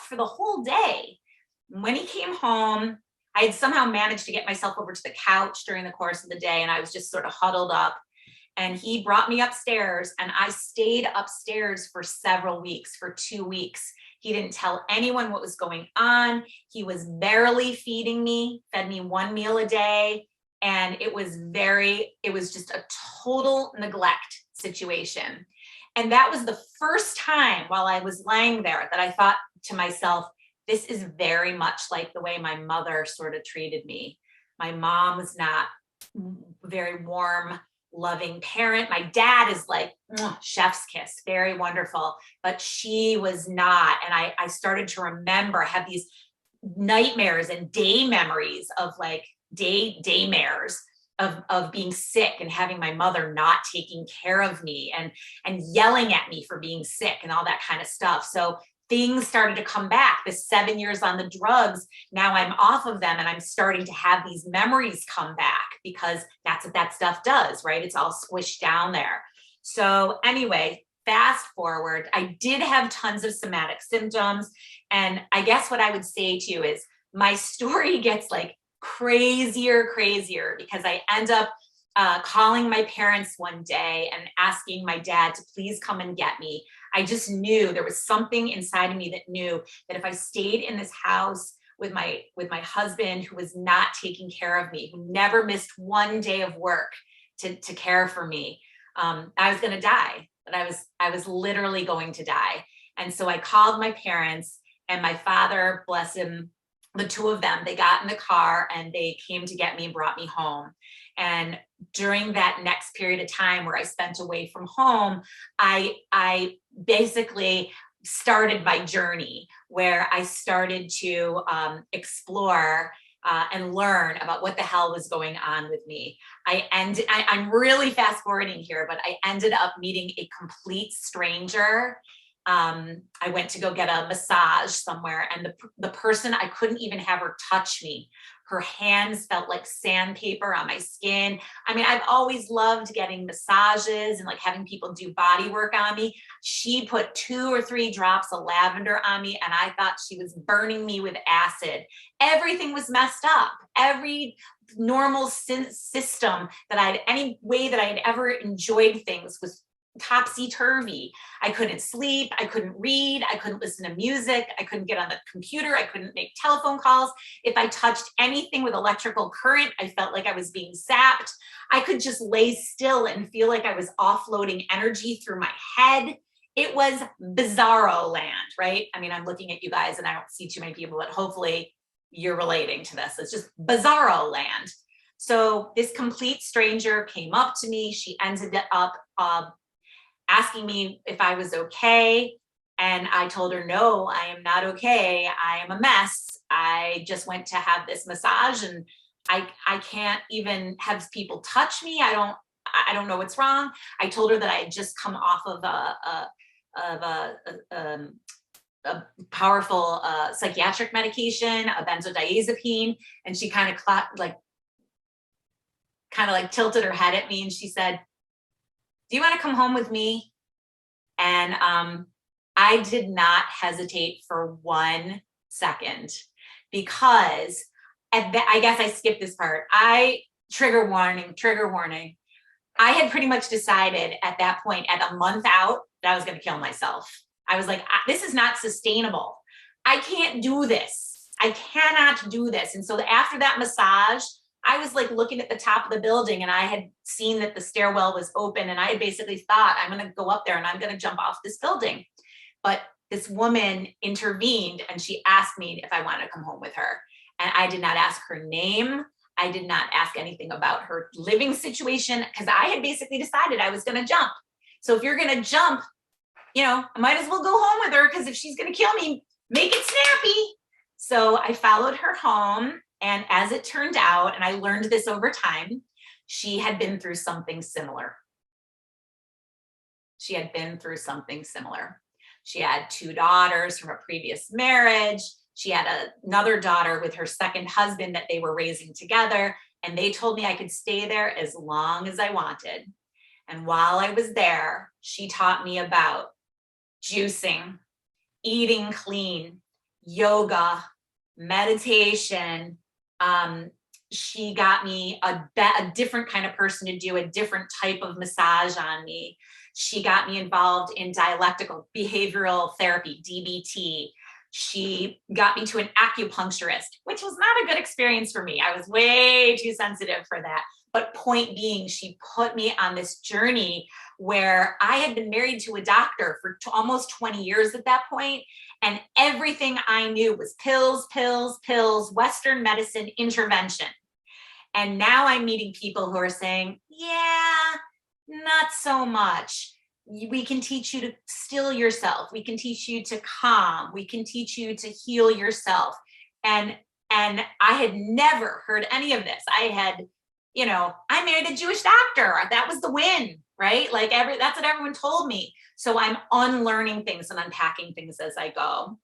for the whole day. And when he came home, I had somehow managed to get myself over to the couch during the course of the day, and I was just sort of huddled up. And he brought me upstairs, and I stayed upstairs for several weeks, for 2 weeks. He didn't tell anyone what was going on. He was barely feeding me, fed me 1 meal a day. And it was just a total neglect situation. And that was the first time while I was lying there that I thought to myself, this is very much like the way my mother sort of treated me. My mom was not very warm, loving parent. My dad is like chef's kiss, very wonderful, but she was not. And I started to remember, I have these nightmares and day memories of like daymares of being sick and having my mother not taking care of me and yelling at me for being sick and all that kind of stuff. So things started to come back. The 7 years on the drugs, now I'm off of them and I'm starting to have these memories come back because that's what that stuff does, right? It's all squished down there. So anyway, fast forward, I did have tons of somatic symptoms. And I guess what I would say to you is my story gets like crazier because I end up calling my parents one day and asking my dad to please come and get me. I just knew there was something inside of me that knew that if I stayed in this house with my husband, who was not taking care of me, who never missed one day of work to care for me, I was going to die. That I was literally going to die. And so I called my parents, and my father, bless him, the two of them, they got in the car and they came to get me and brought me home. And during that next period of time where I spent away from home, I basically started my journey where I started to explore and learn about what the hell was going on with me. I'm really fast forwarding here, but I ended up meeting a complete stranger. I went to go get a massage somewhere, and the person, I couldn't even have her touch me. Her hands felt like sandpaper on my skin. I mean, I've always loved getting massages and like having people do body work on me. She put 2 or 3 drops of lavender on me, and I thought she was burning me with acid. Everything was messed up. Every normal system any way that I had ever enjoyed things was topsy-turvy. I couldn't sleep. I couldn't read. I couldn't listen to music. I couldn't get on the computer. I couldn't make telephone calls. If I touched anything with electrical current, I felt like I was being zapped. I could just lay still and feel like I was offloading energy through my head. It was bizarro land, right? I mean, I'm looking at you guys and I don't see too many people, but hopefully you're relating to this. It's just bizarro land. So this complete stranger came up to me. She ended up asking me if I was okay. And I told her, no, I am not okay. I am a mess. I just went to have this massage and I can't even have people touch me. I don't know what's wrong. I told her that I had just come off of a powerful psychiatric medication, a benzodiazepine. And she kind of tilted her head at me and she said, do you want to come home with me? And I did not hesitate for 1 second because I guess I skipped this part. Trigger warning. I had pretty much decided at that point, at a month out, that I was going to kill myself. I was like, this is not sustainable. I can't do this. I cannot do this. And so after that massage, I was like looking at the top of the building and I had seen that the stairwell was open and I had basically thought, I'm going to go up there and I'm going to jump off this building. But this woman intervened and she asked me if I wanted to come home with her. And I did not ask her name. I did not ask anything about her living situation because I had basically decided I was going to jump. So if you're going to jump, I might as well go home with her because if she's going to kill me, make it snappy. So I followed her home. And as it turned out, and I learned this over time, she had been through something similar. She had 2 daughters from a previous marriage. She had another daughter with her second husband that they were raising together. And they told me I could stay there as long as I wanted. And while I was there, she taught me about juicing, eating clean, yoga, meditation. She got me a different kind of person to do a different type of massage on me. She got me involved in dialectical behavioral therapy, DBT. She got me to an acupuncturist, which was not a good experience for me. I was way too sensitive for that. But point being, she put me on this journey where I had been married to a doctor for almost 20 years at that point, and everything I knew was pills, pills, pills, Western medicine, intervention. And now I'm meeting people who are saying, yeah, not so much. We can teach you to still yourself. We can teach you to calm. We can teach you to heal yourself. And I had never heard any of this. I had, I married a Jewish doctor. That was the win, right? Like that's what everyone told me. So I'm unlearning things and unpacking things as I go.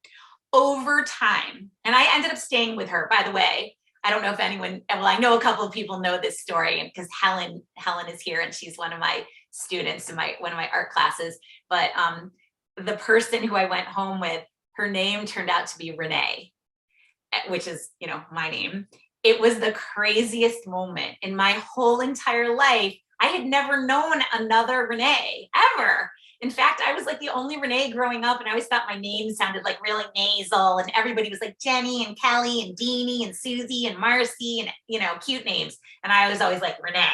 Over time, and I ended up staying with her, by the way. I don't know if anyone, well, I know a couple of people know this story because Helen is here and she's one of my students in one of my art classes. But the person who I went home with, her name turned out to be Renee, which is, my name. It was the craziest moment in my whole entire life. I had never known another Renee ever. In fact, I was like the only Renee growing up, and I always thought my name sounded like really nasal, and everybody was like Jenny and Kelly and Deanie and Susie and Marcy and, cute names. And I was always like Renee.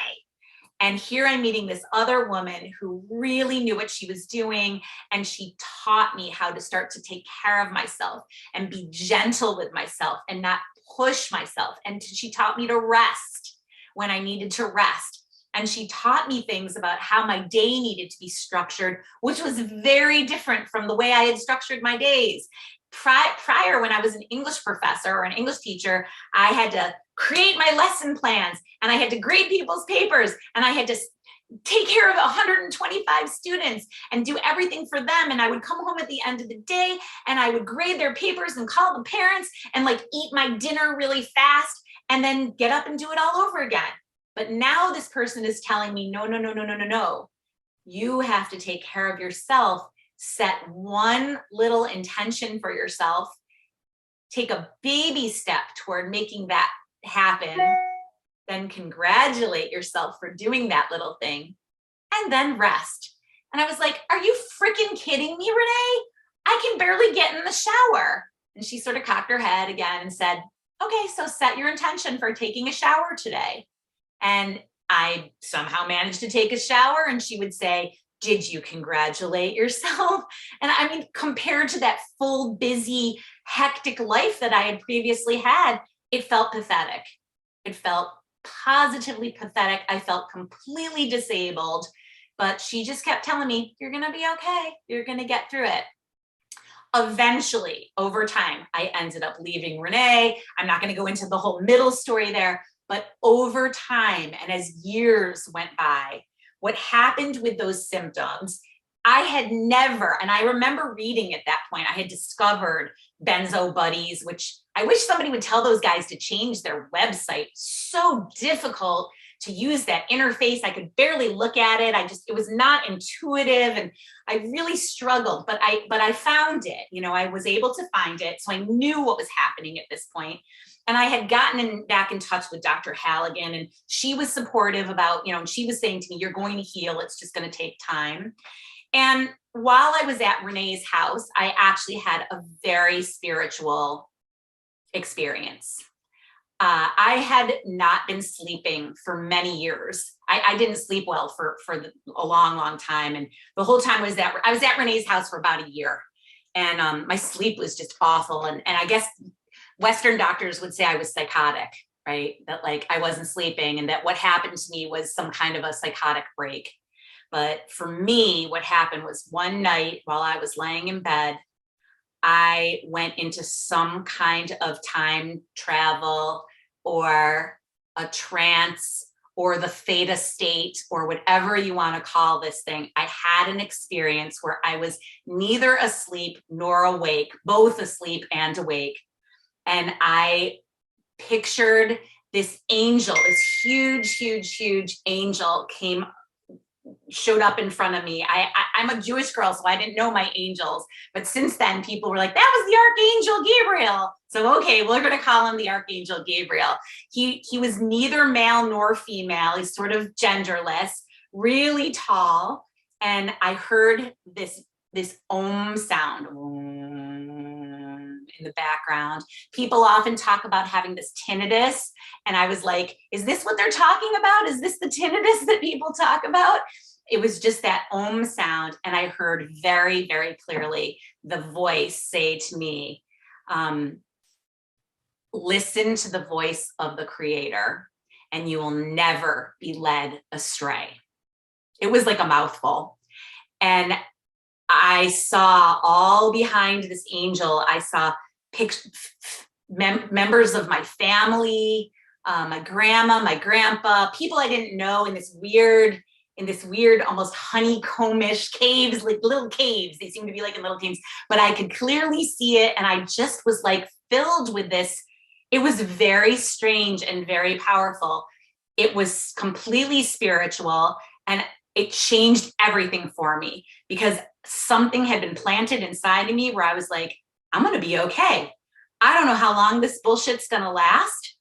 And here I'm meeting this other woman who really knew what she was doing. And she taught me how to start to take care of myself and be gentle with myself and not push myself. And she taught me to rest when I needed to rest. And she taught me things about how my day needed to be structured, which was very different from the way I had structured my days. Prior, when I was an English professor or an English teacher, I had to create my lesson plans and I had to grade people's papers and I had to take care of 125 students and do everything for them. And I would come home at the end of the day and I would grade their papers and call the parents and eat my dinner really fast and then get up and do it all over again. But now this person is telling me, no. You have to take care of yourself. Set one little intention for yourself. Take a baby step toward making that happen. Then congratulate yourself for doing that little thing. And then rest. And I was like, are you freaking kidding me, Renee? I can barely get in the shower. And she sort of cocked her head again and said, okay, so set your intention for taking a shower today. And I somehow managed to take a shower and she would say, did you congratulate yourself? And I mean, compared to that full, busy, hectic life that I had previously had, it felt pathetic. It felt positively pathetic. I felt completely disabled, but she just kept telling me, you're going to be okay. You're going to get through it. Eventually, over time, I ended up leaving Renee. I'm not going to go into the whole middle story there. But over time, and as years went by, what happened with those symptoms, I had never, and I remember reading at that point, I had discovered Benzo Buddies, which I wish somebody would tell those guys to change their website. So difficult to use that interface. I could barely look at it. It was not intuitive and I really struggled, but I found it, I was able to find it. So I knew what was happening at this point. And I had gotten back in touch with Dr. Halligan and she was supportive about, and she was saying to me, you're going to heal. It's just going to take time. And while I was at Renee's house, I actually had a very spiritual experience. I had not been sleeping for many years. I didn't sleep well for a long, long time. And the whole time I was at Renee's house for about a year. And my sleep was just awful. And I guess Western doctors would say I was psychotic, right? That I wasn't sleeping and that what happened to me was some kind of a psychotic break. But for me, what happened was one night while I was laying in bed, I went into some kind of time travel or a trance or the theta state or whatever you want to call this thing. I had an experience where I was neither asleep nor awake, both asleep and awake. And I pictured this angel, this huge, huge, huge angel showed up in front of me. I'm a Jewish girl, so I didn't know my angels. But since then, people were like, that was the Archangel Gabriel. So, okay, we're going to call him the Archangel Gabriel. He was neither male nor female. He's sort of genderless, really tall. And I heard this om sound in the background. People often talk about having this tinnitus. And I was like, is this what they're talking about? Is this the tinnitus that people talk about? It was just that om sound. And I heard very, very clearly the voice say to me, listen to the voice of the creator and you will never be led astray. It was like a mouthful. And I saw all behind this angel, I saw members of my family, my grandma, my grandpa, people I didn't know in this weird, almost honeycombish caves, like little caves. They seem to be like in little caves, but I could clearly see it. And I just was like filled with this. It was very strange and very powerful. It was completely spiritual and it changed everything for me because something had been planted inside of me where I was like, I'm going to be okay. I don't know how long this bullshit's going to last,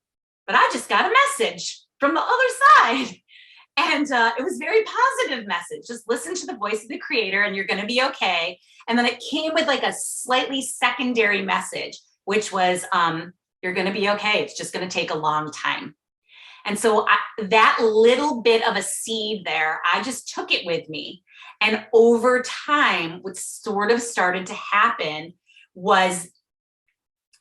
but I just got a message from the other side. And it was a very positive message. Just listen to the voice of the creator and you're going to be okay. And then it came with like a slightly secondary message, which was, you're going to be okay. It's just going to take a long time. And so that little bit of a seed there, I just took it with me. And over time, what sort of started to happen was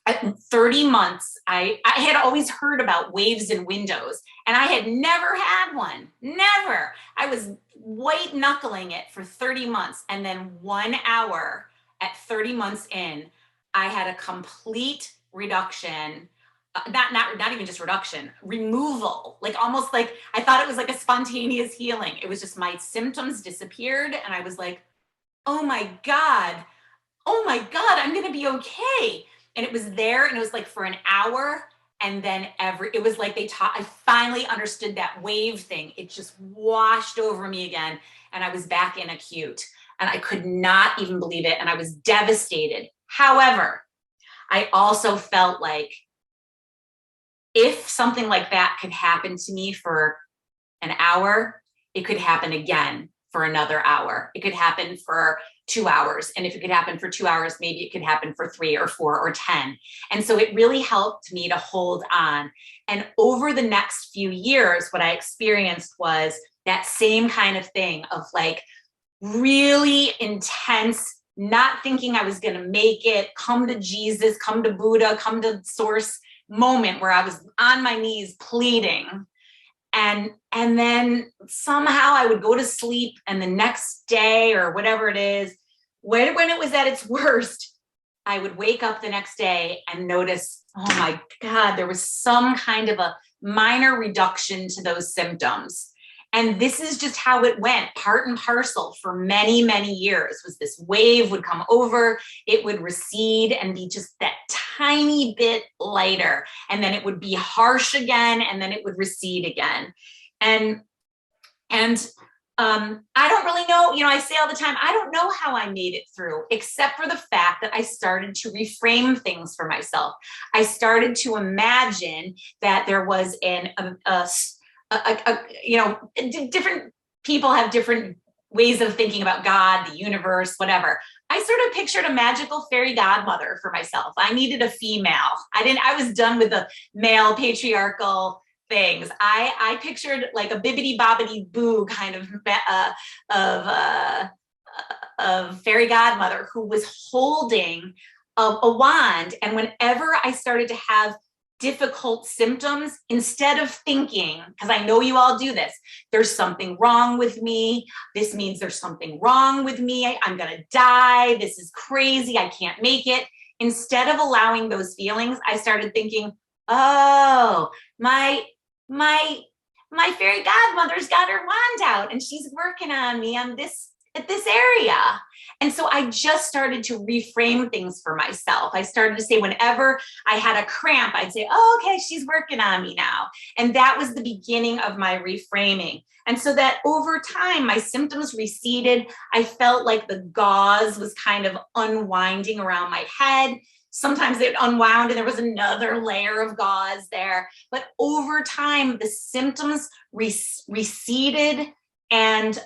at 30 months, I had always heard about waves and windows, and I had never had one, never. I was white knuckling it for 30 months. And then 1 hour at 30 months in, I had a complete reduction. Not even just reduction, removal, like almost like I thought it was like a spontaneous healing. It was just my symptoms disappeared and I was like, oh my God, I'm gonna be okay. And it was there and it was like for an hour and then it was like I finally understood that wave thing. It just washed over me again and I was back in acute and I could not even believe it and I was devastated. However, I also felt like if something like that could happen to me for an hour, it could happen again for another hour. It could happen for 2 hours. And if it could happen for 2 hours, maybe it could happen for 3 or 4 or 10. And so it really helped me to hold on. And over the next few years, what I experienced was that same kind of thing of like really intense, not thinking I was going to make it, come to Jesus, come to Buddha, come to source moment where I was on my knees pleading. And then somehow I would go to sleep and the next day or whatever it is, when it was at its worst, I would wake up the next day and notice, oh my God, there was some kind of a minor reduction to those symptoms. And this is just how it went, part and parcel for many, many years. Was this wave would come over, it would recede and be just that tiny bit lighter. And then it would be harsh again, and then it would recede again. And I don't really know, I say all the time, I don't know how I made it through, except for the fact that I started to reframe things for myself. I started to imagine that there was different people have different ways of thinking about God, the universe, whatever. I sort of pictured a magical fairy godmother for myself. I needed a female. I was done with the male patriarchal things. I pictured like a bibbidi bobbidi boo kind of fairy godmother who was holding a wand. And whenever I started to have difficult symptoms, instead of thinking, because I know you all do this, there's something wrong with me. This means there's something wrong with me. I'm going to die. This is crazy. I can't make it. Instead of allowing those feelings, I started thinking, oh, my fairy godmother's got her wand out and she's working on me at this area. And so I just started to reframe things for myself. I started to say, whenever I had a cramp, I'd say, oh, okay, she's working on me now. And that was the beginning of my reframing. And so that over time, my symptoms receded. I felt like the gauze was kind of unwinding around my head. Sometimes it unwound and there was another layer of gauze there. But over time, the symptoms receded and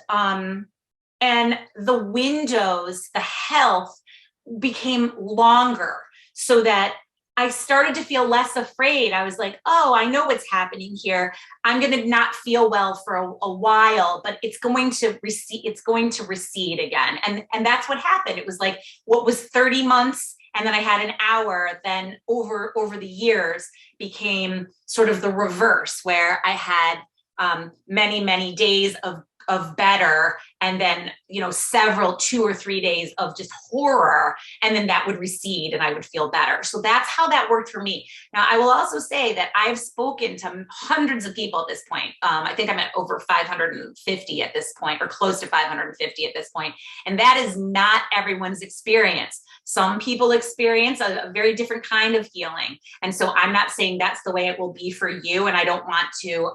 and the windows, the health became longer, so that I started to feel less afraid. I was like, oh, I know what's happening here. I'm going to not feel well for a while, but it's going to recede. It's going to recede again. And that's what happened. It was like what was 30 months. And then I had an hour, then over the years became sort of the reverse, where I had many, many days of better, and then, you know, several 2 or 3 days of just horror, and then that would recede and I would feel better. So that's how that worked for me. Now, I will also say that I've spoken to hundreds of people at this point. I think I'm at over 550 at this point, or close to 550 at this point. And that is not everyone's experience. Some people experience a very different kind of healing. And so I'm not saying that's the way it will be for you. And I don't want to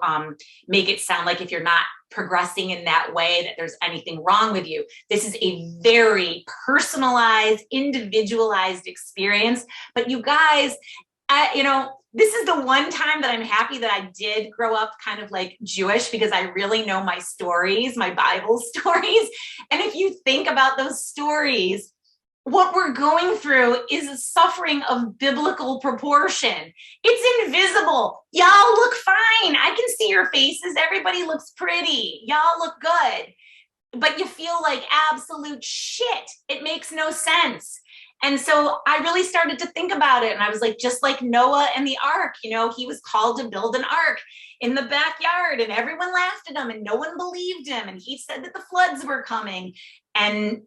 make it sound like if you're not progressing in that way that there's anything wrong with you. This is a very personalized, individualized experience. But you guys, you know, this is the one time that I'm happy that I did grow up kind of like Jewish, because I really know my stories, my Bible stories. And if you think about those stories, what we're going through is a suffering of biblical proportion. It's invisible. Y'all look fine. I can see your faces. Everybody looks pretty. Y'all look good. But you feel like absolute shit. It makes no sense. And so I really started to think about it. And I was like, just like Noah and the ark, you know, he was called to build an ark in the backyard, and everyone laughed at him and no one believed him. And he said that the floods were coming. And,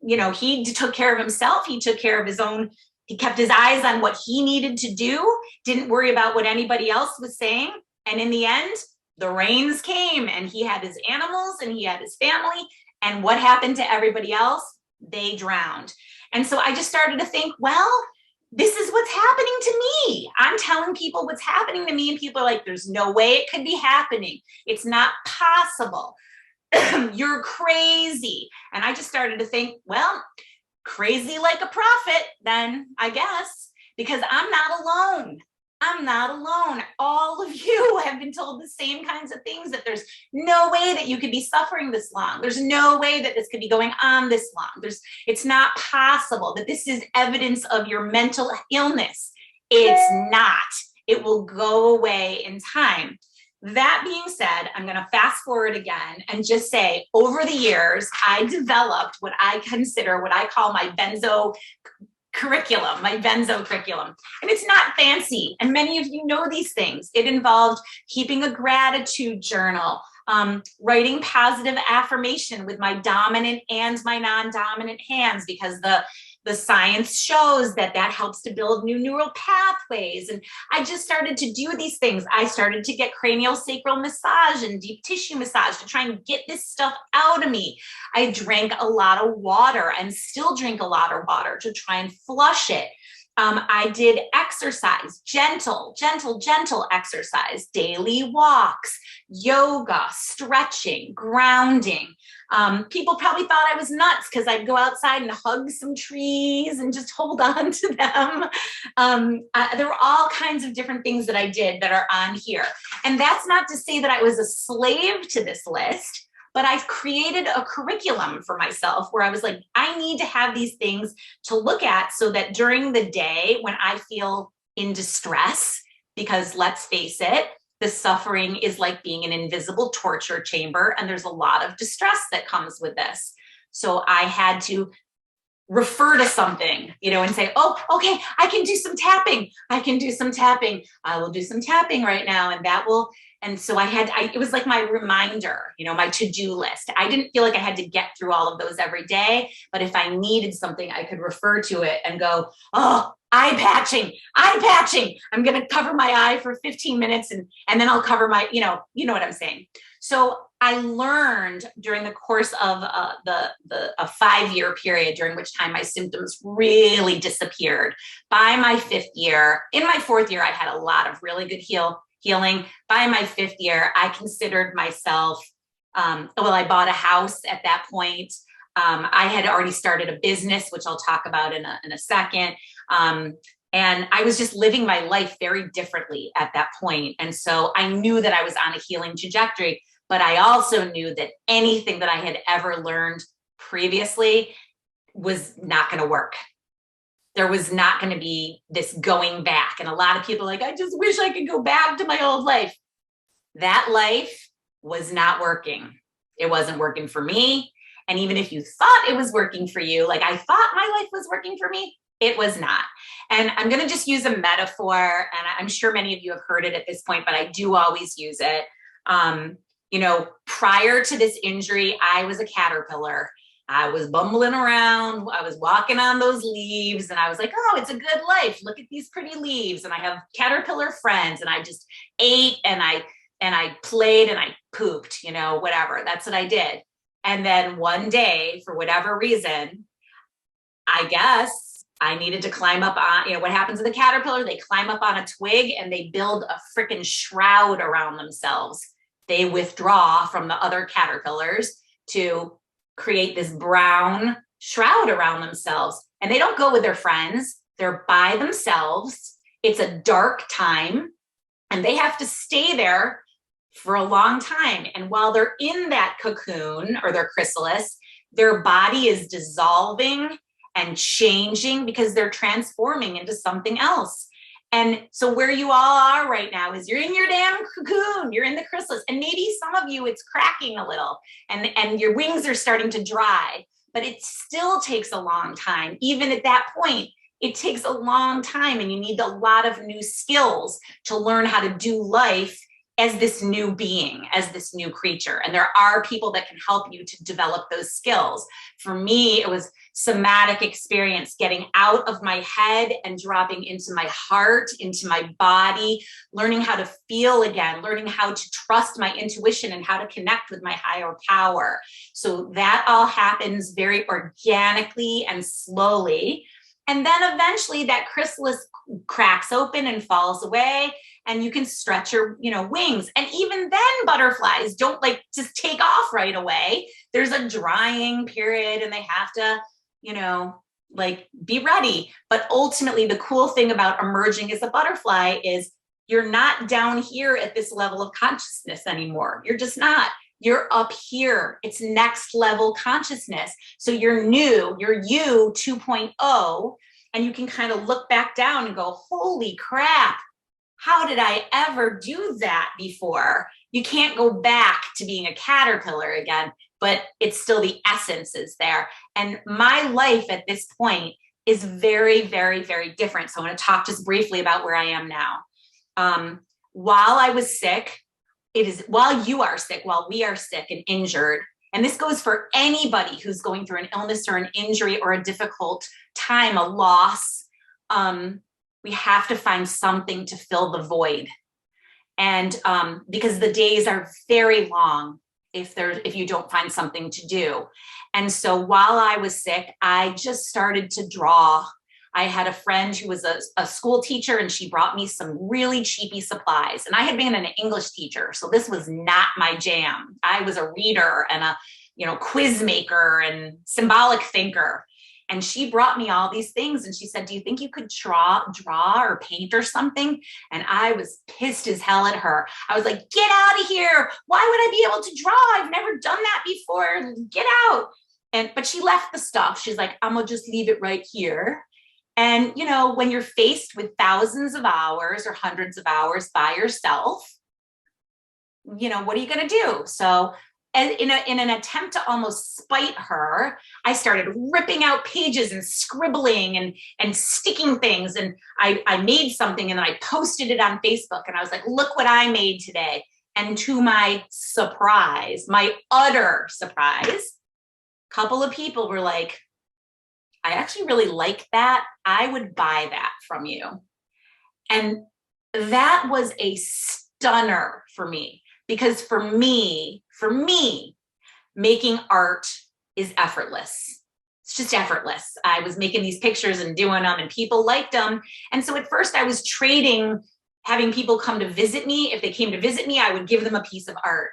you know, he took care of himself. He took care of his own. He kept his eyes on what he needed to do, didn't worry about what anybody else was saying. And in the end, the rains came, and he had his animals and he had his family. And what happened to everybody else? They drowned. And so I just started to think, well, this is what's happening to me. I'm telling people what's happening to me, and people are like, there's no way it could be happening. It's not possible. You're crazy. And I just started to think, well, crazy like a prophet, then I guess, because I'm not alone. I'm not alone. All of you have been told the same kinds of things, that there's no way that you could be suffering this long. There's no way that this could be going on this long. It's not possible, that this is evidence of your mental illness. It's not. It will go away in time. That being said, I'm going to fast forward again and just say, over the years, I developed what I consider, what I call my Benzo Curriculum, And it's not fancy. And many of you know these things. It involved keeping a gratitude journal, writing positive affirmation with my dominant and my non-dominant hands, because the science shows that helps to build new neural pathways. And I just started to do these things. I started to get cranial sacral massage and deep tissue massage to try and get this stuff out of me. I drank a lot of water and still drink a lot of water to try and flush it. I did exercise, gentle exercise, daily walks, yoga, stretching, grounding. People probably thought I was nuts because I'd go outside and hug some trees and just hold on to them. There were all kinds of different things that I did that are on here. And that's not to say that I was a slave to this list, but I've created a curriculum for myself where I was like, I need to have these things to look at so that during the day when I feel in distress, because let's face it, the suffering is like being an invisible torture chamber, and there's a lot of distress that comes with this. So I had to refer to something, and say, oh, okay, I can do some tapping. I will do some tapping right now. And so it was like my reminder, my to-do list. I didn't feel like I had to get through all of those every day, but if I needed something, I could refer to it and go, oh, eye patching. I'm going to cover my eye for 15 minutes and then I'll cover my, you know what I'm saying. So I learned during the course of a 5-year period, during which time my symptoms really disappeared. By my 5th year, in my 4th year, I had a lot of really good healing. By my 5th year, I considered myself, I bought a house at that point. I had already started a business, which I'll talk about in a second. And I was just living my life very differently at that point. And so I knew that I was on a healing trajectory, But I also knew that anything that I had ever learned previously was not going to work. There was not going to be this going back. And a lot of people are like, I just wish I could go back to my old life. That life was not working. It wasn't working for me. And even if you thought it was working for you, like I thought my life was working for me, it was not. And I'm going to just use a metaphor, and I'm sure many of you have heard it at this point, but I do always use it. Prior to this injury, I was a caterpillar. I was bumbling around. I was walking on those leaves, and I was like, oh, it's a good life. Look at these pretty leaves. And I have caterpillar friends, and I just ate and I played and I pooped, whatever. That's what I did. And then one day, for whatever reason, I guess I needed to climb up on, what happens to the caterpillar? They climb up on a twig and they build a freaking shroud around themselves. They withdraw from the other caterpillars to create this brown shroud around themselves. And they don't go with their friends. They're by themselves. It's a dark time and they have to stay there for a long time. And while they're in that cocoon or their chrysalis, their body is dissolving and changing because they're transforming into something else. And so where you all are right now is you're in your damn cocoon, you're in the chrysalis, and maybe some of you, it's cracking a little and your wings are starting to dry, but it still takes a long time. Even at that point, it takes a long time and you need a lot of new skills to learn how to do life as this new being, as this new creature. And there are people that can help you to develop those skills. For me, it was somatic experience, getting out of my head and dropping into my heart, into my body, learning how to feel again, learning how to trust my intuition and how to connect with my higher power. So that all happens very organically and slowly. And then eventually that chrysalis cracks open and falls away, and you can stretch your, wings. And even then butterflies don't just take off right away. There's a drying period and they have to, be ready. But ultimately the cool thing about emerging as a butterfly is you're not down here at this level of consciousness anymore. You're just not. You're up here. It's next level consciousness. So you're new, you're you 2.0, and you can kind of look back down and go, holy crap, how did I ever do that before? You can't go back to being a caterpillar again, but it's still the essence is there. And my life at this point is very, very, very different. So I want to talk just briefly about where I am now. While I was sick, while you are sick, while we are sick and injured, and this goes for anybody who's going through an illness or an injury or a difficult time, a loss, we have to find something to fill the void. And because the days are very long if you don't find something to do. And so while I was sick, I just started to draw. I had a friend who was a school teacher, and she brought me some really cheapy supplies. And I had been an English teacher, so this was not my jam. I was a reader and a quiz maker and symbolic thinker. And she brought me all these things, and she said, do you think you could draw or paint or something? And I was pissed as hell at her. I was like, get out of here. Why would I be able to draw? I've never done that before. Get out. But she left the stuff. She's like, I'm gonna just leave it right here. And, when you're faced with thousands of hours or hundreds of hours by yourself, what are you going to do? So in an attempt to almost spite her, I started ripping out pages and scribbling and sticking things. And I made something and then I posted it on Facebook. And I was like, look what I made today. And to my surprise, my utter surprise, a couple of people were like, I actually really like that. I would buy that from you. And that was a stunner for me, because for me, making art is effortless. It's just effortless. I was making these pictures and doing them and people liked them. And so at first I was trading, having people come to visit me. If they came to visit me, I would give them a piece of art.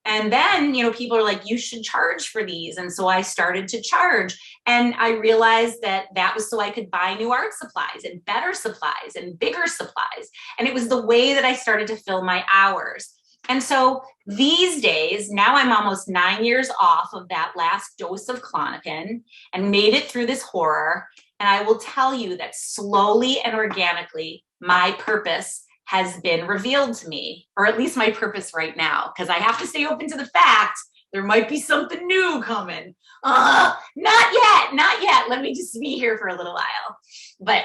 And then, people are like, you should charge for these. And so I started to charge. And I realized that was so I could buy new art supplies and better supplies and bigger supplies. And it was the way that I started to fill my hours. And so these days, now I'm almost 9 years off of that last dose of Klonopin and made it through this horror. And I will tell you that slowly and organically, my purpose has been revealed to me, or at least my purpose right now, because I have to stay open to the fact there might be something new coming. Not yet. Let me just be here for a little while. But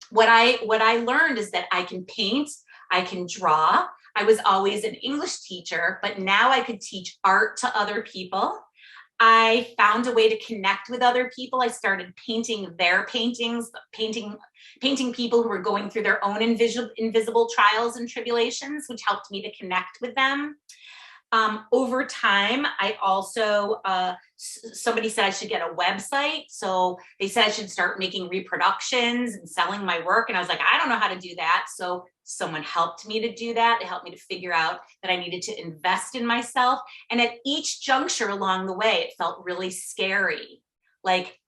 what I learned is that I can paint, I can draw. I was always an English teacher, but now I could teach art to other people. I found a way to connect with other people. I started painting their paintings, painting people who were going through their own invisible trials and tribulations, which helped me to connect with them. Over time, I also, somebody said I should get a website. So they said I should start making reproductions and selling my work. And I was like, I don't know how to do that. So someone helped me to do that. It helped me to figure out that I needed to invest in myself. And at each juncture along the way, it felt really scary. Like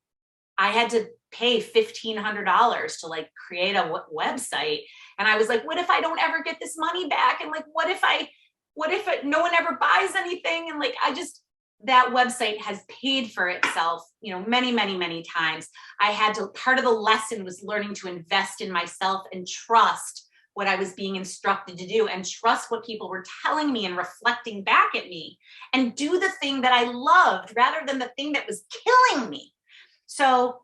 I had to pay $1,500 to like create a website. And I was like, what if I don't ever get this money back? And like, what if no one ever buys anything? And like, that website has paid for itself, many, many, many times. Part of the lesson was learning to invest in myself and trust what I was being instructed to do and trust what people were telling me and reflecting back at me and do the thing that I loved rather than the thing that was killing me. So,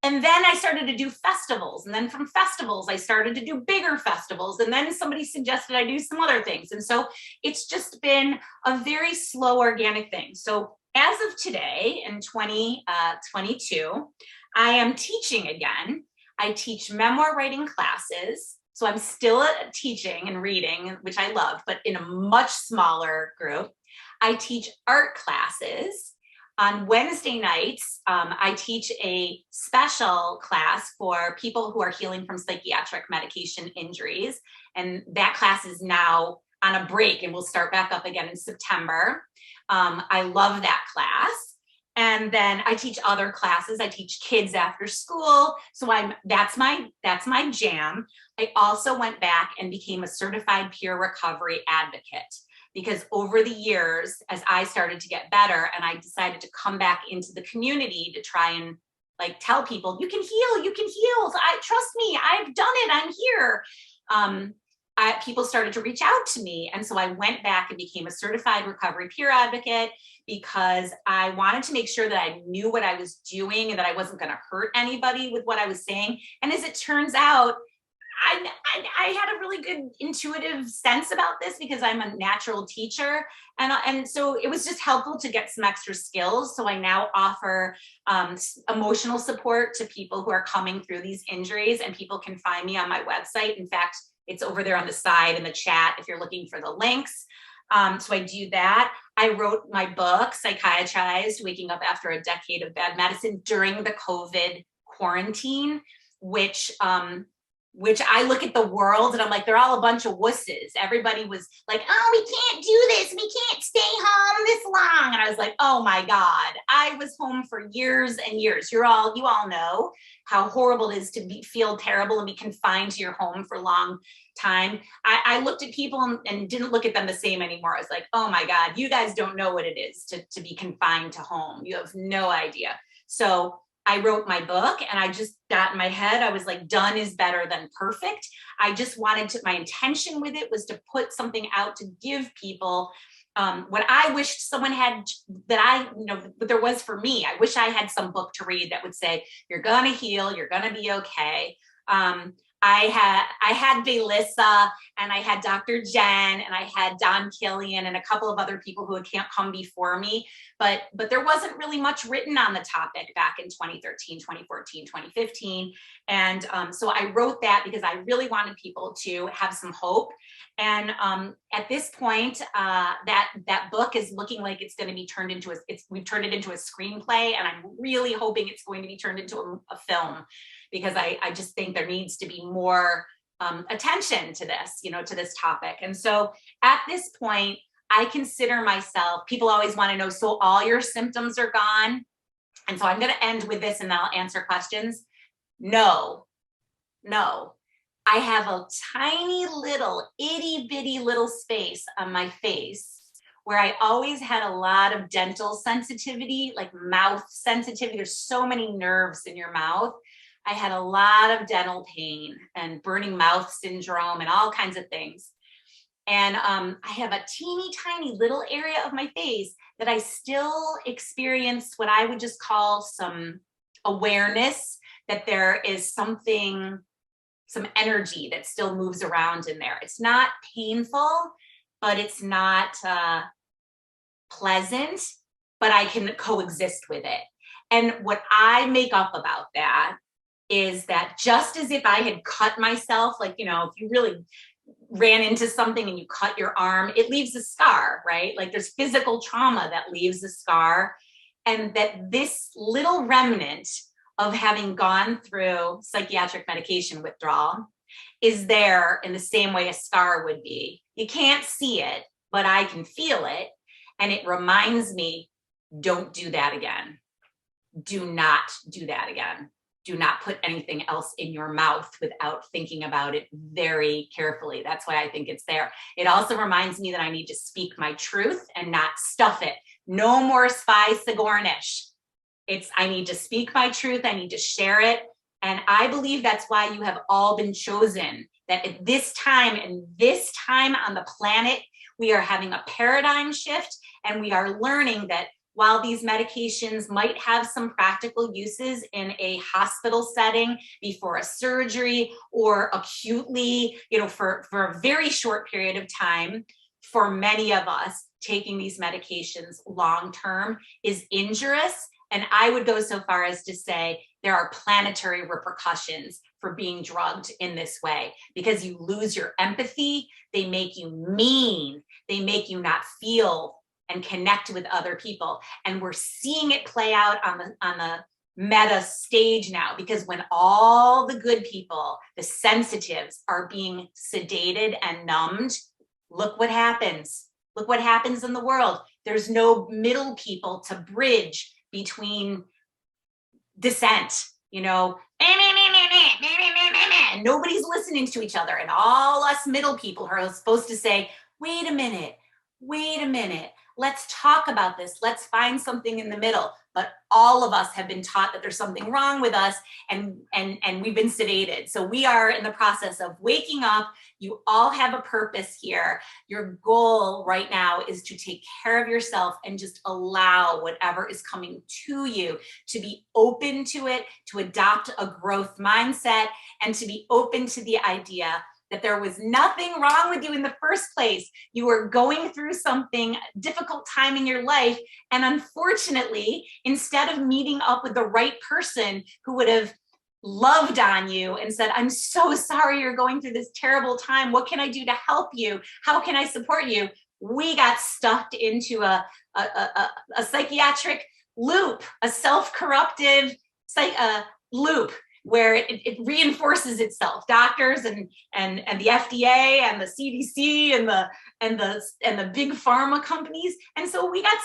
and then I started to do festivals. And then from festivals, I started to do bigger festivals. And then somebody suggested I do some other things. And so it's just been a very slow, organic thing. So as of today in 2022, I am teaching again. I teach memoir writing classes. So I'm still teaching and reading, which I love, but in a much smaller group. I teach art classes. On Wednesday nights, I teach a special class for people who are healing from psychiatric medication injuries. And that class is now on a break and will start back up again in September. I love that class. And then I teach other classes. I teach kids after school. So that's my jam. I also went back and became a certified peer recovery advocate. Because over the years, as I started to get better and I decided to come back into the community to try and like tell people, you can heal. So trust me, I've done it, I'm here. People started to reach out to me. And so I went back and became a certified recovery peer advocate because I wanted to make sure that I knew what I was doing and that I wasn't gonna hurt anybody with what I was saying. And as it turns out, I had a really good intuitive sense about this because I'm a natural teacher. And so it was just helpful to get some extra skills. So I now offer emotional support to people who are coming through these injuries, and people can find me on my website. In fact, it's over there on the side in the chat if you're looking for the links. So I do that. I wrote my book, Psychiatrized, Waking Up After a Decade of Bad Medicine during the COVID quarantine, which I look at the world and I'm like, they're all a bunch of wusses. Everybody was like, oh, we can't do this. We can't stay home this long. And I was like, oh my God, I was home for years and years. You all know how horrible it is to feel terrible and be confined to your home for a long time. I looked at people and didn't look at them the same anymore. I was like, oh my God, you guys don't know what it is to be confined to home. You have no idea. So I wrote my book and I just got in my head, I was like, done is better than perfect. I just my intention with it was to put something out to give people what I wished someone had, what there was for me. I wish I had some book to read that would say, you're gonna heal, you're gonna be okay. I had Belissa and I had Dr. Jen and I had Don Killian and a couple of other people who had come before me, but there wasn't really much written on the topic back in 2013, 2014, 2015. And so I wrote that because I really wanted people to have some hope. And at this point, that book is looking like it's going to be turned into we've turned it into a screenplay, and I'm really hoping it's going to be turned into a film, because I just think there needs to be more attention to this, to this topic. And so at this point, I consider myself, people always want to know, so all your symptoms are gone? And so I'm going to end with this and then I'll answer questions. No. I have a tiny little itty bitty little space on my face where I always had a lot of dental sensitivity, like mouth sensitivity. There's so many nerves in your mouth. I had a lot of dental pain and burning mouth syndrome and all kinds of things. And I have a teeny tiny little area of my face that I still experience what I would just call some awareness that there is something, some energy that still moves around in there. It's not painful, but it's not pleasant, but I can coexist with it. And what I make up about that is that just as if I had cut myself, like, you know, if you really ran into something and you cut your arm, it leaves a scar, right? Like there's physical trauma that leaves a scar. And that this little remnant of having gone through psychiatric medication withdrawal is there in the same way a scar would be. You can't see it, but I can feel it. And it reminds me, don't do that again. Do not do that again. Do not put anything else in your mouth without thinking about it very carefully. That's why I think it's there. It also reminds me that I need to speak my truth and not stuff it. No more spy Sigourney-ish. I need to speak my truth. I need to share it. And I believe that's why you have all been chosen, that at this time and this time on the planet, we are having a paradigm shift, and we are learning that while these medications might have some practical uses in a hospital setting before a surgery or acutely, you know, for a very short period of time, for many of us, taking these medications long-term is injurious. And I would go so far as to say there are planetary repercussions for being drugged in this way, because you lose your empathy, they make you mean, they make you not feel and connect with other people. And we're seeing it play out on the meta stage now, because when all the good people, the sensitives, are being sedated and numbed, look what happens. Look what happens in the world. There's no middle people to bridge between dissent, you know, and nobody's listening to each other. And all us middle people are supposed to say, wait a minute, let's talk about this. Let's find something in the middle. But all of us have been taught that there's something wrong with us, and we've been sedated. So we are in the process of waking up. You all have a purpose here. Your goal right now is to take care of yourself and just allow whatever is coming to you, to be open to it, to adopt a growth mindset, and to be open to the idea that there was nothing wrong with you in the first place. You were going through something, difficult time in your life. And unfortunately, instead of meeting up with the right person who would have loved on you and said, I'm so sorry you're going through this terrible time. What can I do to help you? How can I support you? We got stuffed into a psychiatric loop, a self-corruptive loop, where it reinforces itself. Doctors and the FDA and the CDC and the big pharma companies. And so we got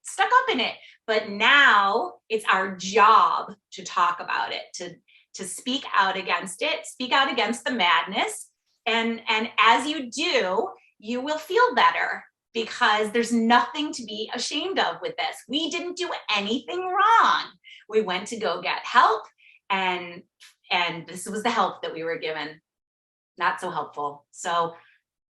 stuck up in it. But now it's our job to talk about it, to speak out against it, speak out against the madness. And as you do, you will feel better, because there's nothing to be ashamed of with this. We didn't do anything wrong. We went to go get help, and this was the help that we were given. Not so helpful. So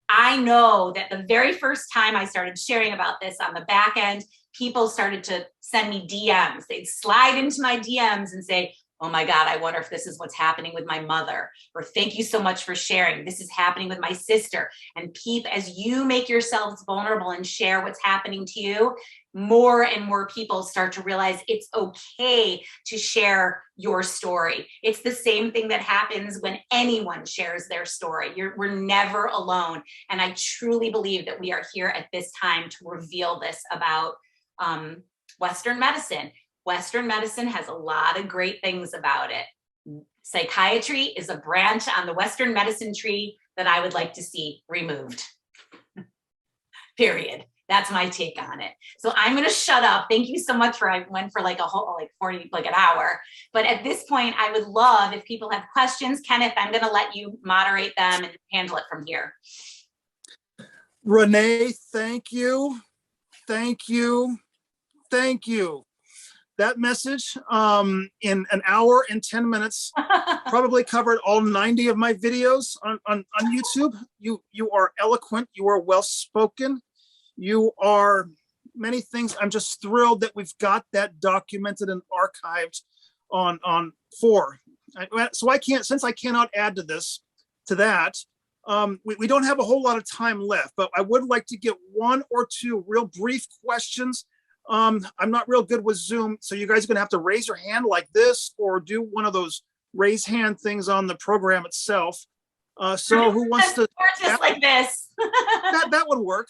I know that the very first time I started sharing about this on the back end, people started to send me DMs. They'd slide into my DMs and say, oh my God, I wonder if this is what's happening with my mother. Or thank you so much for sharing. This is happening with my sister. And as you make yourselves vulnerable and share what's happening to you, more and more people start to realize it's okay to share your story. It's the same thing that happens when anyone shares their story. We're never alone. And I truly believe that we are here at this time to reveal this about Western medicine. Western medicine has a lot of great things about it. Psychiatry is a branch on the Western medicine tree that I would like to see removed. Period. That's my take on it. So I'm going to shut up. Thank you so much I went for like a whole, like 40, like an hour. But at this point, I would love if people have questions. Kenneth, I'm going to let you moderate them and handle it from here. Renee, thank you. Thank you. Thank you. That message in an hour and 10 minutes probably covered all 90 of my videos on YouTube. You are eloquent. You are well-spoken. You are many things. I'm just thrilled that we've got that documented and archived on four. So since I cannot add to that, we don't have a whole lot of time left, but I would like to get one or two real brief questions. I'm not real good with Zoom, so you guys are gonna have to raise your hand like this or do one of those raise hand things on the program itself. So who wants to? Or just like this. that would work.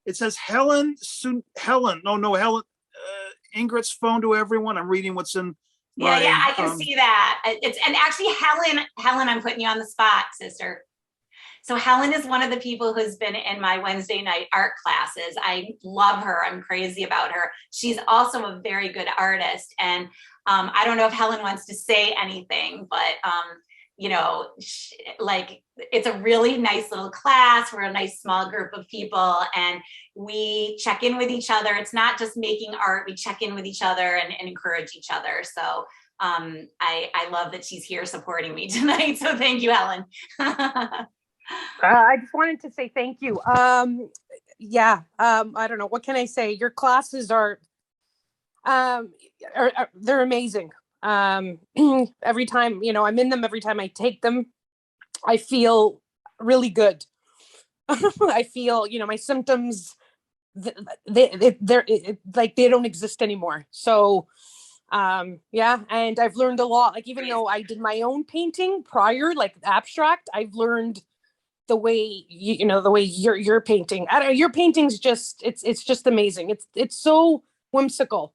It says Helen. Helen. Ingrid's phone to everyone. I'm reading what's in. Yeah, I can see that. And actually, Helen, I'm putting you on the spot, sister. So Helen is one of the people who's been in my Wednesday night art classes. I love her. I'm crazy about her. She's also a very good artist. And I don't know if Helen wants to say anything, but you know, like it's a really nice little class. We're a nice small group of people and we check in with each other. It's not just making art. We check in with each other and encourage each other. So I love that she's here supporting me tonight. So thank you, Helen. I just wanted to say thank you. I don't know. What can I say? Your classes are they're amazing. Every time, you know, I'm in them, every time I take them, I feel really good. I feel, you know, my symptoms, they're like, they don't exist anymore. So, yeah. And I've learned a lot, like, even though I did my own painting prior, like abstract, I've learned the way, you know, the way you're painting. I don't know, your painting's just, it's just amazing. It's so whimsical.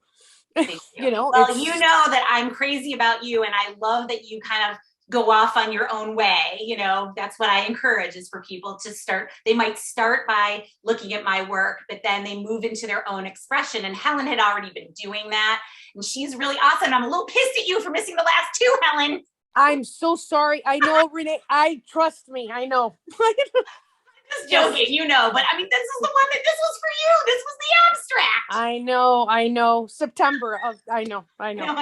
You know, well, you know that I'm crazy about you and I love that you kind of go off on your own way. You know, that's what I encourage is for people to start. They might start by looking at my work, but then they move into their own expression. And Helen had already been doing that. And she's really awesome. I'm a little pissed at you for missing the last two, Helen. I'm so sorry. I know, Renee, trust me. I know. Just joking, you know, but I mean, this is the one that this was for you. This was the abstract. I know. September of, I know. I know.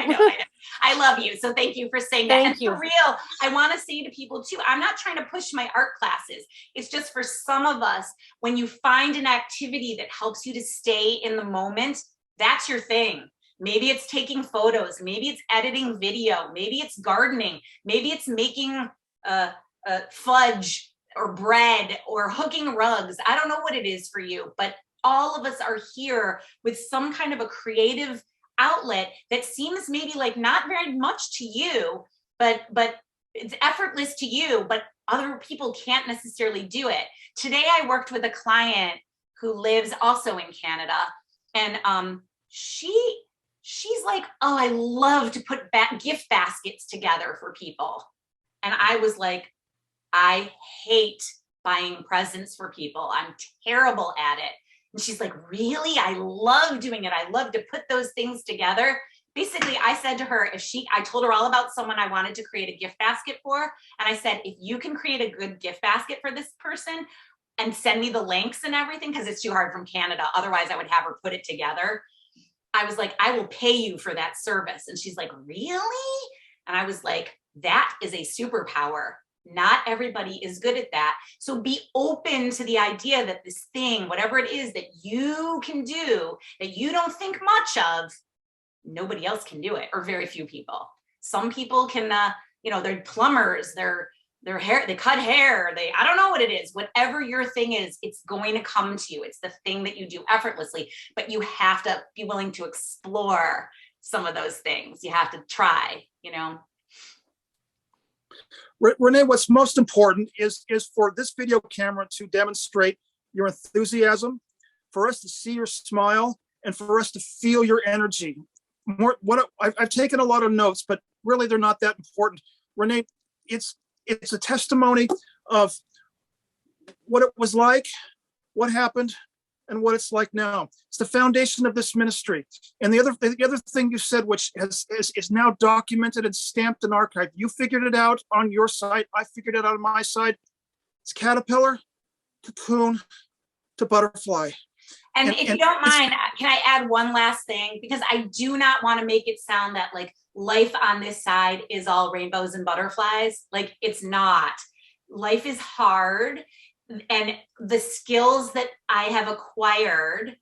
I love you. So thank you for saying that. Thank you. For real, I want to say to people too, I'm not trying to push my art classes. It's just for some of us, when you find an activity that helps you to stay in the moment, that's your thing. Maybe it's taking photos. Maybe it's editing video. Maybe it's gardening. Maybe it's making fudge or bread or hooking rugs. I don't know what it is for you, but all of us are here with some kind of a creative outlet that seems maybe like not very much to you, but it's effortless to you, but other people can't necessarily do it. Today, I worked with a client who lives also in Canada, and she's like, oh, I love to put gift baskets together for people. And I was like, I hate buying presents for people. I'm terrible at it. And she's like, really? I love doing it. I love to put those things together. Basically, I said to her, I told her all about someone I wanted to create a gift basket for. And I said, if you can create a good gift basket for this person and send me the links and everything, because it's too hard from Canada. Otherwise, I would have her put it together. I was like, I will pay you for that service. And she's like, really? And I was like, that is a superpower. Not everybody is good at that. So be open to the idea that this thing, whatever it is that you can do, that you don't think much of, nobody else can do it, or very few people. Some people can, they're plumbers, they're hair, they cut hair, I don't know what it is. Whatever your thing is, it's going to come to you. It's the thing that you do effortlessly, but you have to be willing to explore some of those things. You have to try, you know. Renee, what's most important is for this video camera to demonstrate your enthusiasm, for us to see your smile, and for us to feel your energy. I've taken a lot of notes, but really they're not that important. Renee, it's a testimony of what it was like what happened, and what it's like now. It's the foundation of this ministry. And the other thing you said, which is now documented and stamped and archived, you figured it out on your site. I figured it out on my side. It's caterpillar, cocoon, to butterfly. And if you don't mind, can I add one last thing? Because I do not want to make it sound that like life on this side is all rainbows and butterflies. Like, it's not. Life is hard. And the skills that I have acquired,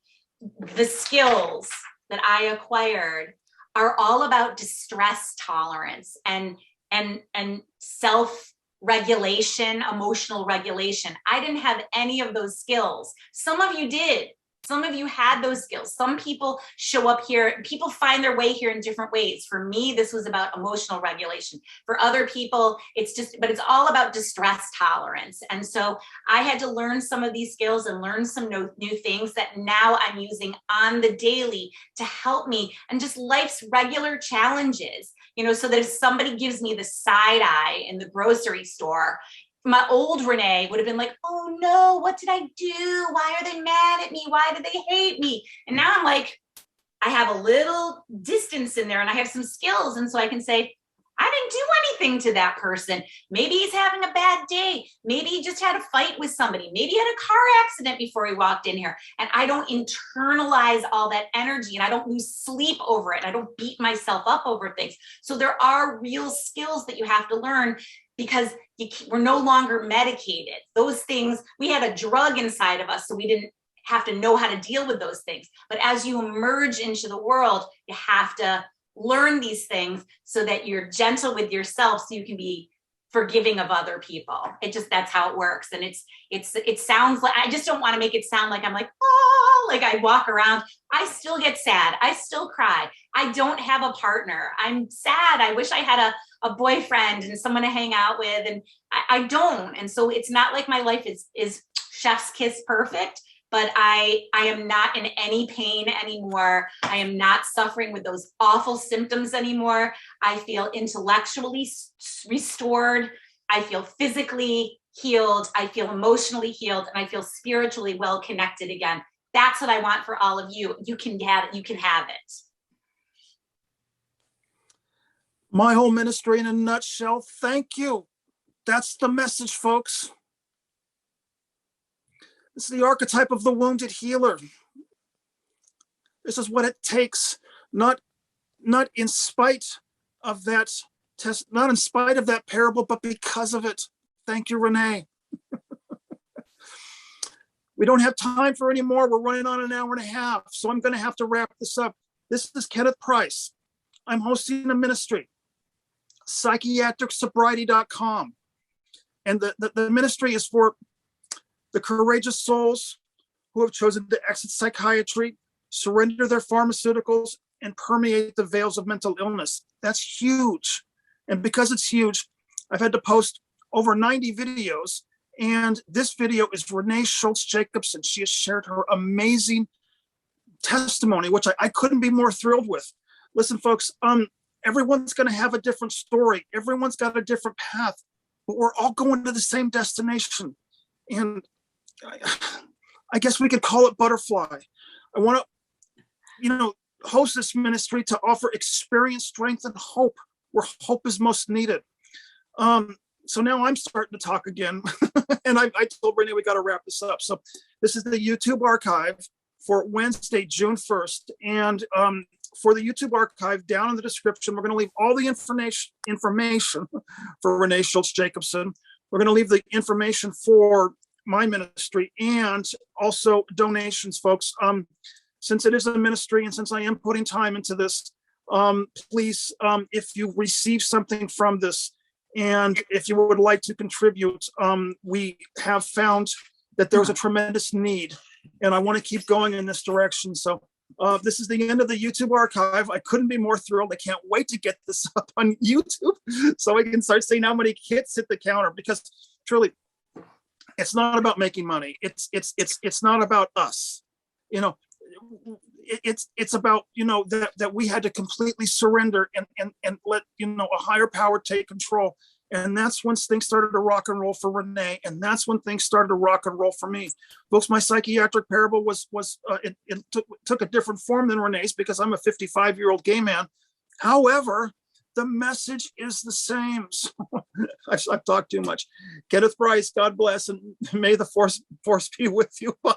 are all about distress tolerance and self-regulation, emotional regulation. I didn't have any of those skills. Some of you did. Some of you had those skills. Some people show up here, people find their way here in different ways. For me, this was about emotional regulation. For other people, but it's all about distress tolerance. And so I had to learn some of these skills and learn some new things that now I'm using on the daily to help me and just life's regular challenges, so that if somebody gives me the side eye in the grocery store, my old Renee would have been like, oh no, what did I do? Why are they mad at me? Why do they hate me? And now I'm like, I have a little distance in there and I have some skills. And so I can say, I didn't do anything to that person. Maybe he's having a bad day. Maybe he just had a fight with somebody. Maybe he had a car accident before he walked in here. And I don't internalize all that energy and I don't lose sleep over it. And I don't beat myself up over things. So there are real skills that you have to learn because we're no longer medicated. Those things, we had a drug inside of us, so we didn't have to know how to deal with those things. But as you emerge into the world, you have to learn these things so that you're gentle with yourself so you can be forgiving of other people. That's how it works. And it sounds like, I just don't want to make it sound like I'm like, oh, like I walk around. I still get sad. I still cry. I don't have a partner. I'm sad. I wish I had a boyfriend and someone to hang out with. And I don't. And so it's not like my life is chef's kiss perfect, but I am not in any pain anymore. I am not suffering with those awful symptoms anymore. I feel intellectually restored. I feel physically healed. I feel emotionally healed, and I feel spiritually well connected again. That's what I want for all of you. You can have it. You can have it. My whole ministry in a nutshell. Thank you. That's the message, folks. This is the archetype of the wounded healer. This is what it takes, not in spite of that test, not in spite of that parable, but because of it. Thank you, Renee. We don't have time for any more. We're running on an hour and a half, so I'm going to have to wrap this up. This is Kenneth Price. I'm hosting a ministry, psychiatricsobriety.com. And the ministry is for the courageous souls who have chosen to exit psychiatry, surrender their pharmaceuticals, and permeate the veils of mental illness. That's huge. And because it's huge, I've had to post over 90 videos. And this video is Renee Schuls-Jacobson. She has shared her amazing testimony, which I couldn't be more thrilled with. Listen, folks, everyone's going to have a different story. Everyone's got a different path, but we're all going to the same destination. And I guess we could call it butterfly. I want to, host this ministry to offer experience, strength, and hope where hope is most needed. So now I'm starting to talk again. And I told Renee we got to wrap this up. So this is the YouTube archive for Wednesday, June 1st. And for the YouTube archive, down in the description, we're going to leave all the information for Renee Schuls-Jacobson. We're going to leave the information for my ministry and also donations, folks. Since it is a ministry and since I am putting time into this, please, if you receive something from this and if you would like to contribute, we have found that there's a tremendous need and I want to keep going in this direction. So this is the end of the YouTube archive. I couldn't be more thrilled. I can't wait to get this up on YouTube so I can start seeing how many kits hit the counter, because truly, it's not about making money. It's not about us. It's about, that we had to completely surrender and let, a higher power take control. And that's when things started to rock and roll for Renee. And that's when things started to rock and roll for me. Folks, my psychiatric parable it took a different form than Renee's because I'm a 55-year-old gay man. However, the message is the same. So, I've talked too much. Kenneth Bryce, God bless, and may the force be with you. Bye.